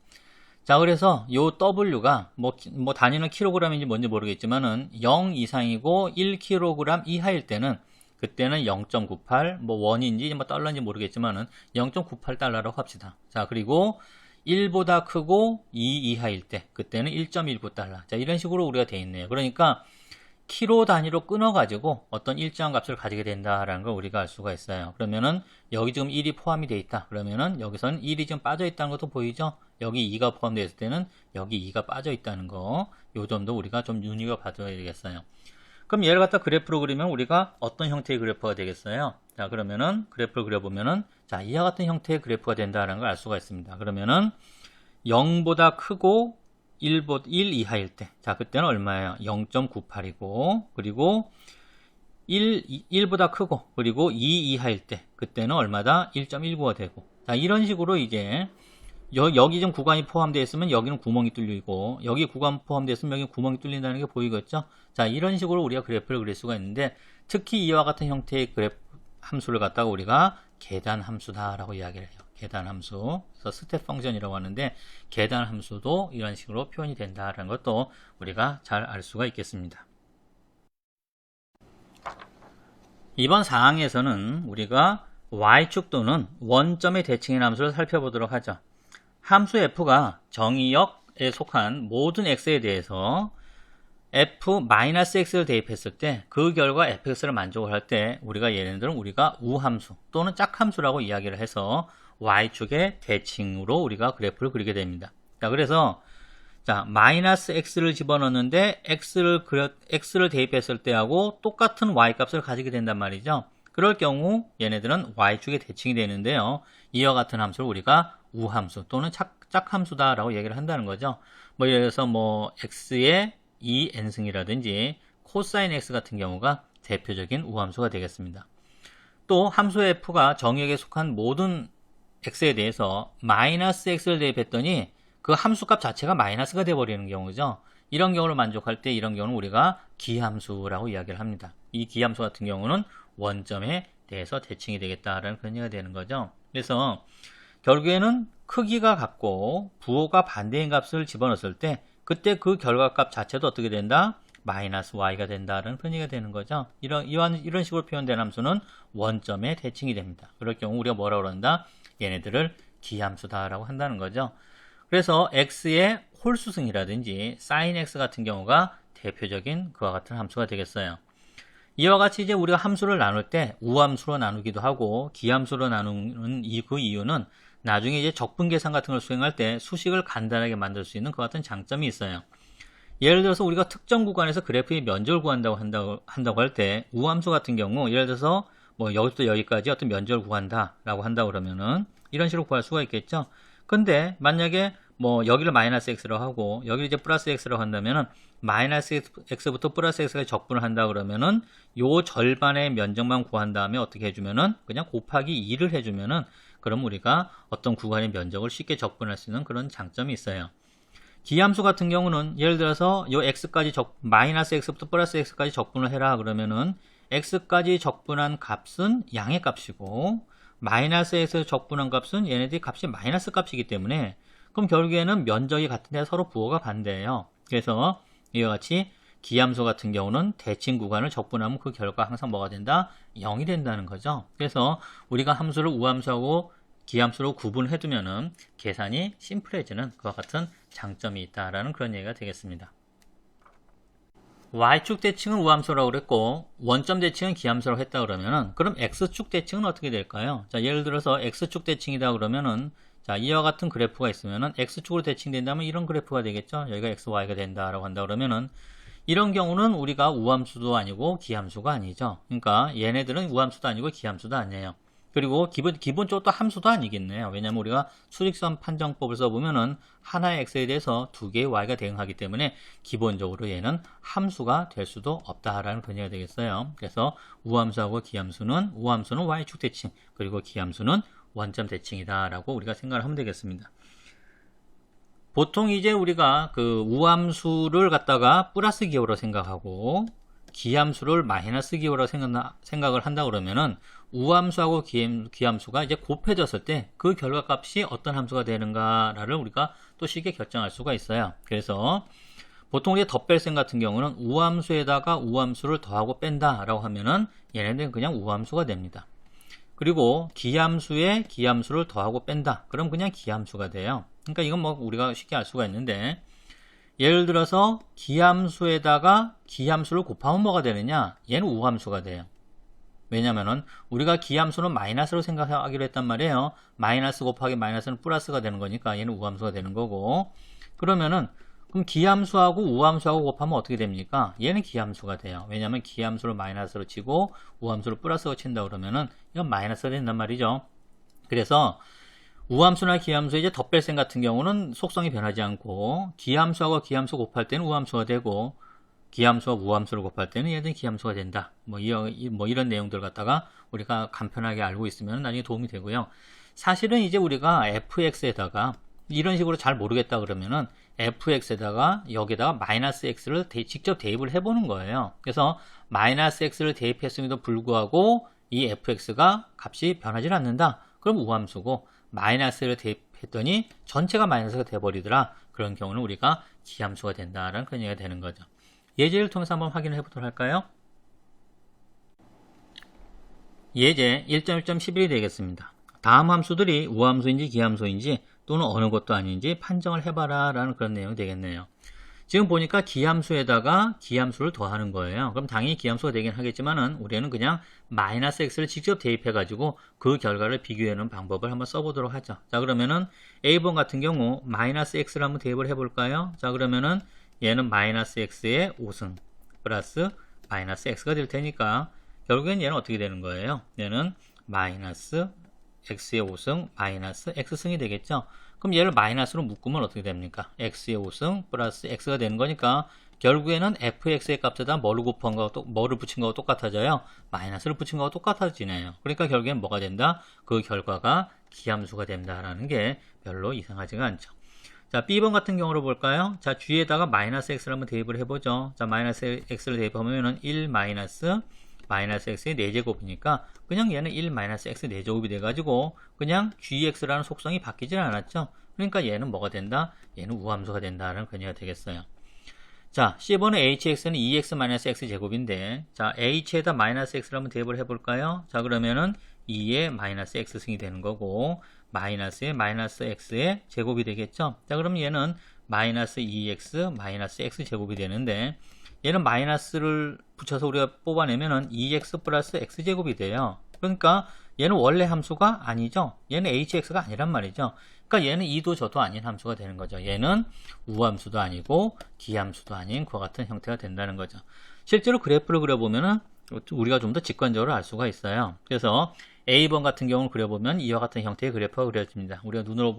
자, 그래서 요 W가 뭐 단위는 킬로그램인지 뭔지 모르겠지만은 0 이상이고 1kg 이하일 때는 그때는 0.98, 뭐 원인지 뭐 달러인지 모르겠지만은 0.98달러라고 합시다. 자, 그리고 1보다 크고 2 이하일 때 그때는 1.19달러. 자, 이런 식으로 우리가 돼 있네요. 그러니까 키로 단위로 끊어가지고 어떤 일정한 값을 가지게 된다라는 걸 우리가 알 수가 있어요. 그러면은 여기 지금 1이 포함이 되어 있다. 그러면은 여기서는 1이 지금 빠져 있다는 것도 보이죠? 여기 2가 포함되어 있을 때는 여기 2가 빠져 있다는 거. 요 점도 우리가 좀 눈여겨봐줘야 되겠어요. 그럼 얘를 갖다 그래프로 그리면 우리가 어떤 형태의 그래프가 되겠어요? 자, 그러면은 그래프를 그려보면은 자, 이와 같은 형태의 그래프가 된다는 걸 알 수가 있습니다. 그러면은 0보다 크고 1 이하일 때, 자, 그때는 얼마예요? 0.98이고, 그리고 1보다 크고, 그리고 2 이하일 때, 그때는 얼마다? 1.19가 되고. 자, 이런 식으로 이제, 여기 좀 구간이 포함되어 있으면 여기는 구멍이 뚫리고, 여기 구간 포함되어 있으면 여기 구멍이 뚫린다는 게 보이겠죠? 자, 이런 식으로 우리가 그래프를 그릴 수가 있는데, 특히 이와 같은 형태의 그래프 함수를 갖다가 우리가 계단 함수다라고 이야기를 해요. 계단 함수. 그래서 스텝 펑션이라고 하는데 계단 함수도 이런 식으로 표현이 된다는 것도 우리가 잘 알 수가 있겠습니다. 이번 사항에서는 우리가 y축 또는 원점의 대칭인 함수를 살펴보도록 하죠. 함수 f가 정의역에 속한 모든 x에 대해서 f-x를 대입했을 때 그 결과 fx를 만족을 할 때 우리가 얘네들은 우리가 우함수 또는 짝함수라고 이야기를 해서 y축의 대칭으로 우리가 그래프를 그리게 됩니다. 자, 그래서 자, -x를 집어넣는데 x를 대입했을 때하고 똑같은 y값을 가지게 된단 말이죠. 그럴 경우 얘네들은 y축의 대칭이 되는데요. 이와 같은 함수를 우리가 우함수 또는 짝함수다라고 얘기를 한다는 거죠. 뭐 예를 들어서 뭐 x의 2n승이라든지 코사인 x 같은 경우가 대표적인 우함수가 되겠습니다. 또 함수 f가 정의역에 속한 모든 x에 대해서 -x를 대입했더니 그 함수값 자체가 마이너스가 되어버리는 경우죠. 이런 경우를 만족할 때 이런 경우는 우리가 기함수라고 이야기를 합니다. 이 기함수 같은 경우는 원점에 대해서 대칭이 되겠다라는 그런 얘기가 되는 거죠. 그래서 결국에는 크기가 같고 부호가 반대인 값을 집어넣었을 때 그때 그 결과값 자체도 어떻게 된다? -y가 된다는 그런 얘기가 되는 거죠. 이런 식으로 표현된 함수는 원점에 대칭이 됩니다. 그럴 경우 우리가 뭐라고 그런다? 얘네들을 기함수다라고 한다는 거죠. 그래서 x의 홀수승이라든지 sin x 같은 경우가 대표적인 그와 같은 함수가 되겠어요. 이와 같이 이제 우리가 함수를 나눌 때 우함수로 나누기도 하고 기함수로 나누는 그 이유는 나중에 이제 적분 계산 같은 걸 수행할 때 수식을 간단하게 만들 수 있는 그 같은 장점이 있어요. 예를 들어서 우리가 특정 구간에서 그래프의 면적을 구한다고 할 때 우함수 같은 경우 예를 들어서 뭐 여기부터 여기까지 어떤 면적을 구한다라고 한다 그러면은 이런 식으로 구할 수가 있겠죠. 근데 만약에 뭐 여기를 -x라고 하고 여기를 이제 +x라고 한다면은 -x부터 +x까지 적분을 한다 그러면은 요 절반의 면적만 구한 다음에 어떻게 해주면은 그냥 곱하기 2를 해주면은 그럼 우리가 어떤 구간의 면적을 쉽게 적분할 수 있는 그런 장점이 있어요. 기함수 같은 경우는 예를 들어서 요 x까지 -x부터 +x까지 적분을 해라 그러면은 x까지 적분한 값은 양의 값이고 -x에서 적분한 값은 얘네들이 값이 마이너스 값이기 때문에 그럼 결국에는 면적이 같은데 서로 부호가 반대예요. 그래서 이와 같이 기함수 같은 경우는 대칭 구간을 적분하면 그 결과 항상 뭐가 된다? 0이 된다는 거죠. 그래서 우리가 함수를 우함수하고 기함수로 구분해 두면은 계산이 심플해지는 그와 같은 장점이 있다라는 그런 얘기가 되겠습니다. y축 대칭은 우함수라고 그랬고 원점 대칭은 기함수라고 했다 그러면은 그럼 x축 대칭은 어떻게 될까요? 자, 예를 들어서 x축 대칭이다 그러면은 자, 이와 같은 그래프가 있으면은 x축으로 대칭된다면 이런 그래프가 되겠죠. 여기가 x, y가 된다라고 한다 그러면은 이런 경우는 우리가 우함수도 아니고 기함수가 아니죠. 그러니까 얘네들은 우함수도 아니고 기함수도 아니에요. 그리고 기본적으로 또 함수도 아니겠네요. 왜냐면 우리가 수직선 판정법을 써보면은 하나의 x에 대해서 두 개의 y가 대응하기 때문에 기본적으로 얘는 함수가 될 수도 없다라는 그런 얘기가 되겠어요. 그래서 우함수하고 기함수는 우함수는 y축 대칭 그리고 기함수는 원점 대칭이다라고 우리가 생각을 하면 되겠습니다. 보통 이제 우리가 그 우함수를 갖다가 플러스 기호로 생각하고 기함수를 마이너스 기호라고 생각을 한다 그러면은 우함수하고 기함수가 이제 곱해졌을 때 그 결과값이 어떤 함수가 되는가를 우리가 또 쉽게 결정할 수가 있어요. 그래서 보통 우리 덧뺄셈 같은 경우는 우함수에다가 우함수를 더하고 뺀다라고 하면은 얘네들은 그냥 우함수가 됩니다. 그리고 기함수에 기함수를 더하고 뺀다. 그럼 그냥 기함수가 돼요. 그러니까 이건 뭐 우리가 쉽게 알 수가 있는데, 예를 들어서 기함수에다가 기함수를 곱하면 뭐가 되느냐? 얘는 우함수가 돼요. 왜냐면은 우리가 기함수는 마이너스로 생각하기로 했단 말이에요. 마이너스 곱하기 마이너스는 플러스가 되는 거니까 얘는 우함수가 되는 거고, 그러면은 그럼 기함수하고 우함수하고 곱하면 어떻게 됩니까? 얘는 기함수가 돼요. 왜냐면 기함수를 마이너스로 치고 우함수를 플러스로 친다 그러면은 이건 마이너스가 된단 말이죠. 그래서 우함수나 기함수 이제 덧뺄셈 같은 경우는 속성이 변하지 않고, 기함수하고 기함수 곱할 때는 우함수가 되고 기함수와 우함수를 곱할 때는 얘는 기함수가 된다. 뭐 이런 내용들 갖다가 우리가 간편하게 알고 있으면 나중에 도움이 되고요. 사실은 이제 우리가 fx에다가 이런 식으로 잘 모르겠다 그러면은 fx에다가 여기다가 마이너스 x를 직접 대입을 해보는 거예요. 그래서 마이너스 x를 대입했음에도 불구하고 이 fx가 값이 변하지 않는다. 그럼 우함수고, 마이너스를 대입했더니 전체가 마이너스가 돼버리더라. 그런 경우는 우리가 기함수가 된다라는 그런 얘기가 되는 거죠. 예제를 통해서 한번 확인을 해보도록 할까요? 예제 1.1.11이 되겠습니다. 다음 함수들이 우함수인지 기함수인지 또는 어느 것도 아닌지 판정을 해봐라 라는 그런 내용이 되겠네요. 지금 보니까 기함수에다가 기함수를 더하는 거예요. 그럼 당연히 기함수가 되긴 하겠지만은 우리는 그냥 마이너스 x를 직접 대입해 가지고 그 결과를 비교하는 방법을 한번 써보도록 하죠. 자, 그러면은 A번 같은 경우 마이너스 x를 한번 대입을 해볼까요? 자, 그러면은 얘는 마이너스 x의 5승 플러스 마이너스 x가 될 테니까 결국엔 얘는 어떻게 되는 거예요? 얘는 마이너스 x의 5승 마이너스 x승이 되겠죠. 그럼 얘를 마이너스로 묶으면 어떻게 됩니까? x의 5승 플러스 x가 되는 거니까 결국에는 fx의 값에다 뭐를 곱한 거하고 뭐를 붙인 거하고 똑같아져요. 마이너스를 붙인 거하고 똑같아지네요. 그러니까 결국엔 뭐가 된다? 그 결과가 기함수가 된다라는 게 별로 이상하지가 않죠. 자, B번 같은 경우로 볼까요? 자, G에다가 마이너스 x를 한번 대입을 해보죠. 자, 마이너스 x를 대입하면은 1 마이너스 x의 4제곱이니까 그냥 얘는 1 마이너스 x 4제곱이 돼가지고 그냥 gx라는 속성이 바뀌질 않았죠. 그러니까 얘는 뭐가 된다? 얘는 우함수가 된다는 그녀가 되겠어요. 자, C번은 hx는 2x 마이너스 x 제곱인데, 자, h에다 마이너스 x를 한번 대입을 해볼까요? 자, 그러면은 2의 마이너스 x승이 되는 거고 마이너스의 마이너스 x의 제곱이 되겠죠. 자, 그럼 얘는 마이너스 2x 마이너스 x 제곱이 되는데, 얘는 마이너스를 붙여서 우리가 뽑아내면은 2x 플러스 x제곱이 돼요. 그러니까 얘는 원래 함수가 아니죠. 얘는 hx가 아니란 말이죠. 그러니까 얘는 이도 저도 아닌 함수가 되는 거죠. 얘는 우함수도 아니고 기함수도 아닌 그와 같은 형태가 된다는 거죠. 실제로 그래프를 그려보면은 우리가 좀 더 직관적으로 알 수가 있어요. 그래서 A번 같은 경우는 그려보면 이와 같은 형태의 그래프가 그려집니다. 우리가 눈으로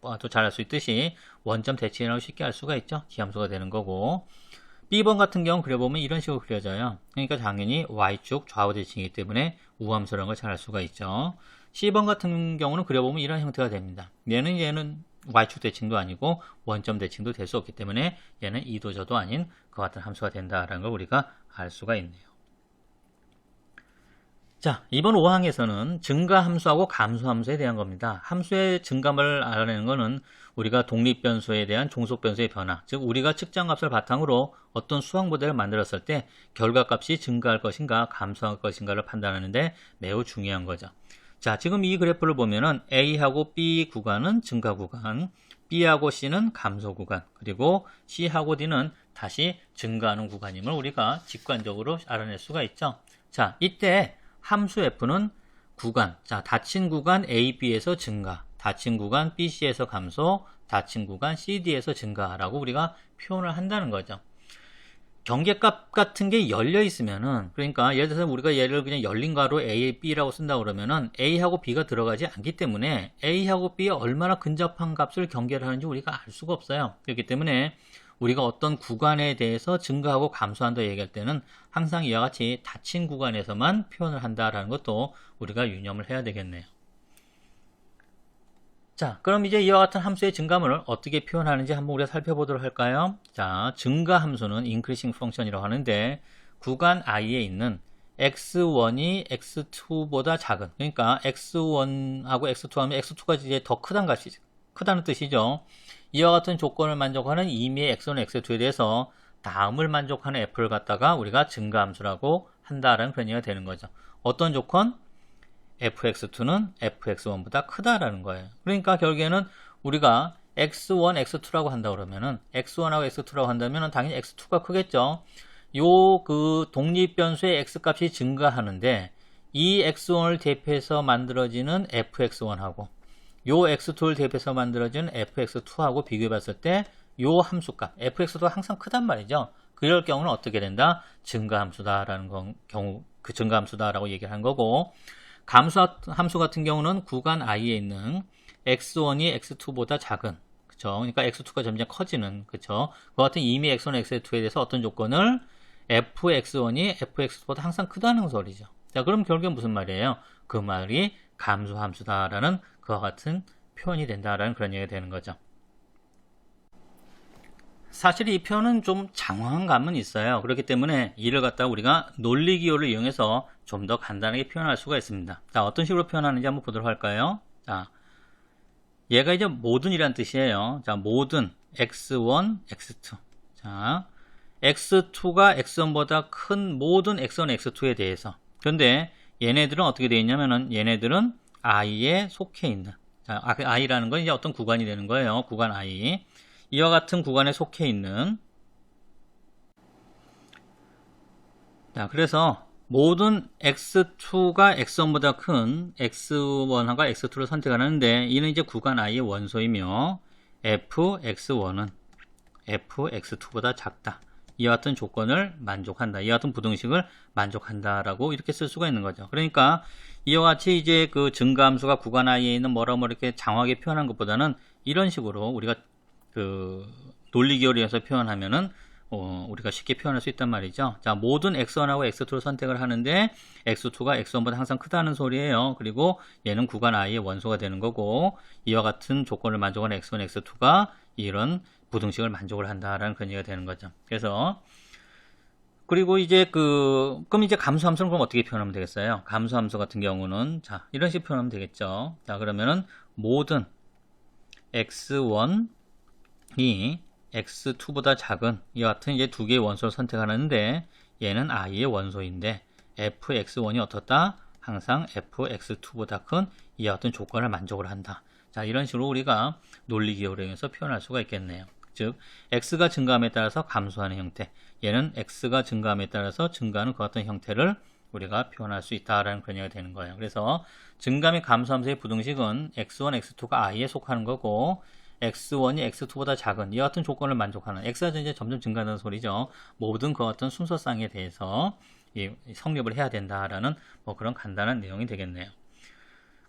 봐도 잘 알 수 있듯이 원점 대칭이라고 쉽게 알 수가 있죠. 기함수가 되는 거고, B번 같은 경우 그려보면 이런 식으로 그려져요. 그러니까 당연히 Y축 좌우 대칭이기 때문에 우함수라는 걸 잘 알 수가 있죠. C번 같은 경우는 그려보면 이런 형태가 됩니다. 얘는 Y축 대칭도 아니고 원점 대칭도 될 수 없기 때문에 얘는 이도 저도 아닌 그 같은 함수가 된다라는 걸 우리가 알 수가 있네요. 자, 이번 5항에서는 증가함수하고 감소함수에 대한 겁니다. 함수의 증감을 알아내는 것은 우리가 독립변수에 대한 종속변수의 변화, 즉 우리가 측정값을 바탕으로 어떤 수학 모델을 만들었을 때 결과값이 증가할 것인가 감소할 것인가를 판단하는데 매우 중요한 거죠. 자, 지금 이 그래프를 보면은 A하고 B 구간은 증가 구간, B하고 C는 감소 구간, 그리고 C하고 D는 다시 증가하는 구간임을 우리가 직관적으로 알아낼 수가 있죠. 자, 이때 함수 f는 구간, 자, 닫힌 구간 A, B에서 증가, 닫힌 구간 B, C에서 감소, 닫힌 구간 C, D에서 증가라고 우리가 표현을 한다는 거죠. 경계값 같은 게 열려 있으면은, 그러니까 예를 들어서 우리가 얘를 그냥 열린 괄호 A, B라고 쓴다 그러면은 A하고 B가 들어가지 않기 때문에 A하고 B에 얼마나 근접한 값을 경계를 하는지 우리가 알 수가 없어요. 그렇기 때문에 우리가 어떤 구간에 대해서 증가하고 감소한다 얘기할 때는 항상 이와 같이 닫힌 구간에서만 표현을 한다라는 것도 우리가 유념을 해야 되겠네요. 자, 그럼 이제 이와 같은 함수의 증가물을 어떻게 표현하는지 한번 우리가 살펴보도록 할까요? 자, 증가 함수는 increasing function이라고 하는데 구간 i에 있는 x1이 x2보다 작은, 그러니까 x1하고 x2 하면 x2가 이제 더 크다는 뜻이죠. 이와 같은 조건을 만족하는 임의의 x1, x2에 대해서 다음을 만족하는 f를 갖다가 우리가 증가함수라고 한다라는 그런 얘기가 되는 거죠. 어떤 조건? fx2는 fx1보다 크다라는 거예요. 그러니까 결국에는 우리가 x1, x2라고 한다 그러면은 x1하고 x2라고 한다면은 당연히 x2가 크겠죠. 요 그 독립변수의 x값이 증가하는데 이 x1을 대표해서 만들어지는 fx1하고 요 x2를 대표해서 만들어지는 fx2하고 비교해 봤을 때 요 함수값 fx2가 항상 크단 말이죠. 그럴 경우는 어떻게 된다? 증가함수다라는 경우 그 증가함수다라고 얘기를 한 거고, 함수 같은 경우는 구간 i에 있는 x1이 x2보다 작은, 그쵸? 그러니까 x2가 점점 커지는, 그쵸? 그와 같은 이미 x1, x2에 대해서 어떤 조건을 fx1이 fx2보다 항상 크다는 소리죠. 자, 그럼 결국엔 무슨 말이에요? 그 말이 감소함수다라는 그와 같은 표현이 된다라는 그런 얘기가 되는 거죠. 사실 이 표현은 좀 장황한 감은 있어요. 그렇기 때문에 이를 갖다가 우리가 논리기호를 이용해서 좀 더 간단하게 표현할 수가 있습니다. 자, 어떤 식으로 표현하는지 한번 보도록 할까요? 자, 얘가 이제 모든이란 뜻이에요. 자, 모든 x1, x2. 자, x2가 x1보다 큰 모든 x1, x2에 대해서. 그런데 얘네들은 어떻게 되어 있냐면은 얘네들은 i에 속해 있는. 자, i라는 건 이제 어떤 구간이 되는 거예요. 구간 i. 이와 같은 구간에 속해 있는. 자, 그래서 모든 x2가 x1보다 큰 x1과 x2를 선택하는데 이는 이제 구간 i의 원소이며 fx1은 fx2보다 작다. 이와 같은 조건을 만족한다. 이와 같은 부등식을 만족한다라고 이렇게 쓸 수가 있는 거죠. 그러니까 이와 같이 이제 그 증가함수가 구간 i에 있는 뭐라고 이렇게 장황하게 표현한 것보다는 이런 식으로 우리가 그 논리기호에서 표현하면은 우리가 쉽게 표현할 수 있단 말이죠. 자, 모든 x1하고 x2를 선택을 하는데 x2가 x1보다 항상 크다는 소리예요. 그리고 얘는 구간 i의 원소가 되는 거고 이와 같은 조건을 만족하는 x1, x2가 이런 부등식을 만족을 한다라는 그런 얘기가 되는 거죠. 그래서 그리고 이제 그럼 이제 감소함수는 그럼 어떻게 표현하면 되겠어요? 감소함수 같은 경우는 자, 이런 식으로 표현하면 되겠죠. 자, 그러면은 모든 x1이 x2보다 작은 이와 같은 이제 두 개의 원소를 선택하는데 얘는 i의 원소인데 fx1이 어떻다? 항상 fx2보다 큰 이와 같은 조건을 만족을 한다. 자, 이런 식으로 우리가 논리기호를 이용해서 표현할 수가 있겠네요. 즉 x가 증가함에 따라서 감소하는 형태, 얘는 x가 증가함에 따라서 증가하는 그 같은 형태를 우리가 표현할 수 있다라는 그런 얘기가 되는 거예요. 그래서 증가 및 감소함수의 부등식은 x1, x2가 i에 속하는 거고 x1이 x2보다 작은 이와 같은 조건을 만족하는, x가 이제 점점 증가하는 소리죠. 모든 그 어떤 순서상에 대해서 성립을 해야 된다라는 뭐 그런 간단한 내용이 되겠네요.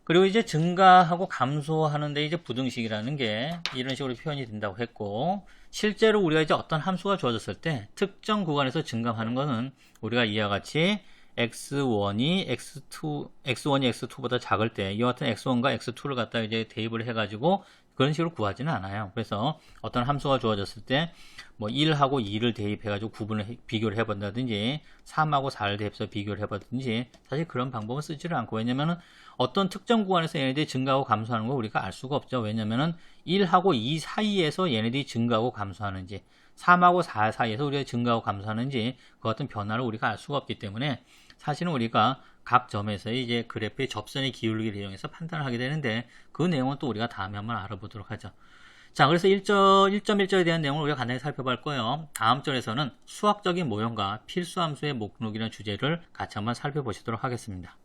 그리고 이제 증가하고 감소하는데 이제 부등식이라는 게 이런 식으로 표현이 된다고 했고, 실제로 우리가 이제 어떤 함수가 주어졌을 때 특정 구간에서 증가하는 것은 우리가 이와 같이 x1이 x2보다 작을 때 이와 같은 x1과 x2를 갖다 이제 대입을 해가지고 그런 식으로 구하지는 않아요. 그래서 어떤 함수가 주어졌을 때 뭐 1하고 2를 대입해가지고 비교를 해본다든지 3하고 4를 대입해서 비교를 해본다든지 사실 그런 방법은 쓰지를 않고, 왜냐면은 어떤 특정 구간에서 얘네들이 증가하고 감소하는 걸 우리가 알 수가 없죠. 왜냐면은 1하고 2 사이에서 얘네들이 증가하고 감소하는지 3하고 4 사이에서 우리가 증가하고 감소하는지 그 같은 변화를 우리가 알 수가 없기 때문에 사실은 우리가 각 점에서의 이제 그래프의 접선의 기울기를 이용해서 판단을 하게 되는데 그 내용은 또 우리가 다음에 한번 알아보도록 하죠. 자, 그래서 1.1절에 대한 내용을 우리가 간단히 살펴볼 거예요. 다음 절에서는 수학적인 모형과 필수함수의 목록이라는 주제를 같이 한번 살펴보시도록 하겠습니다.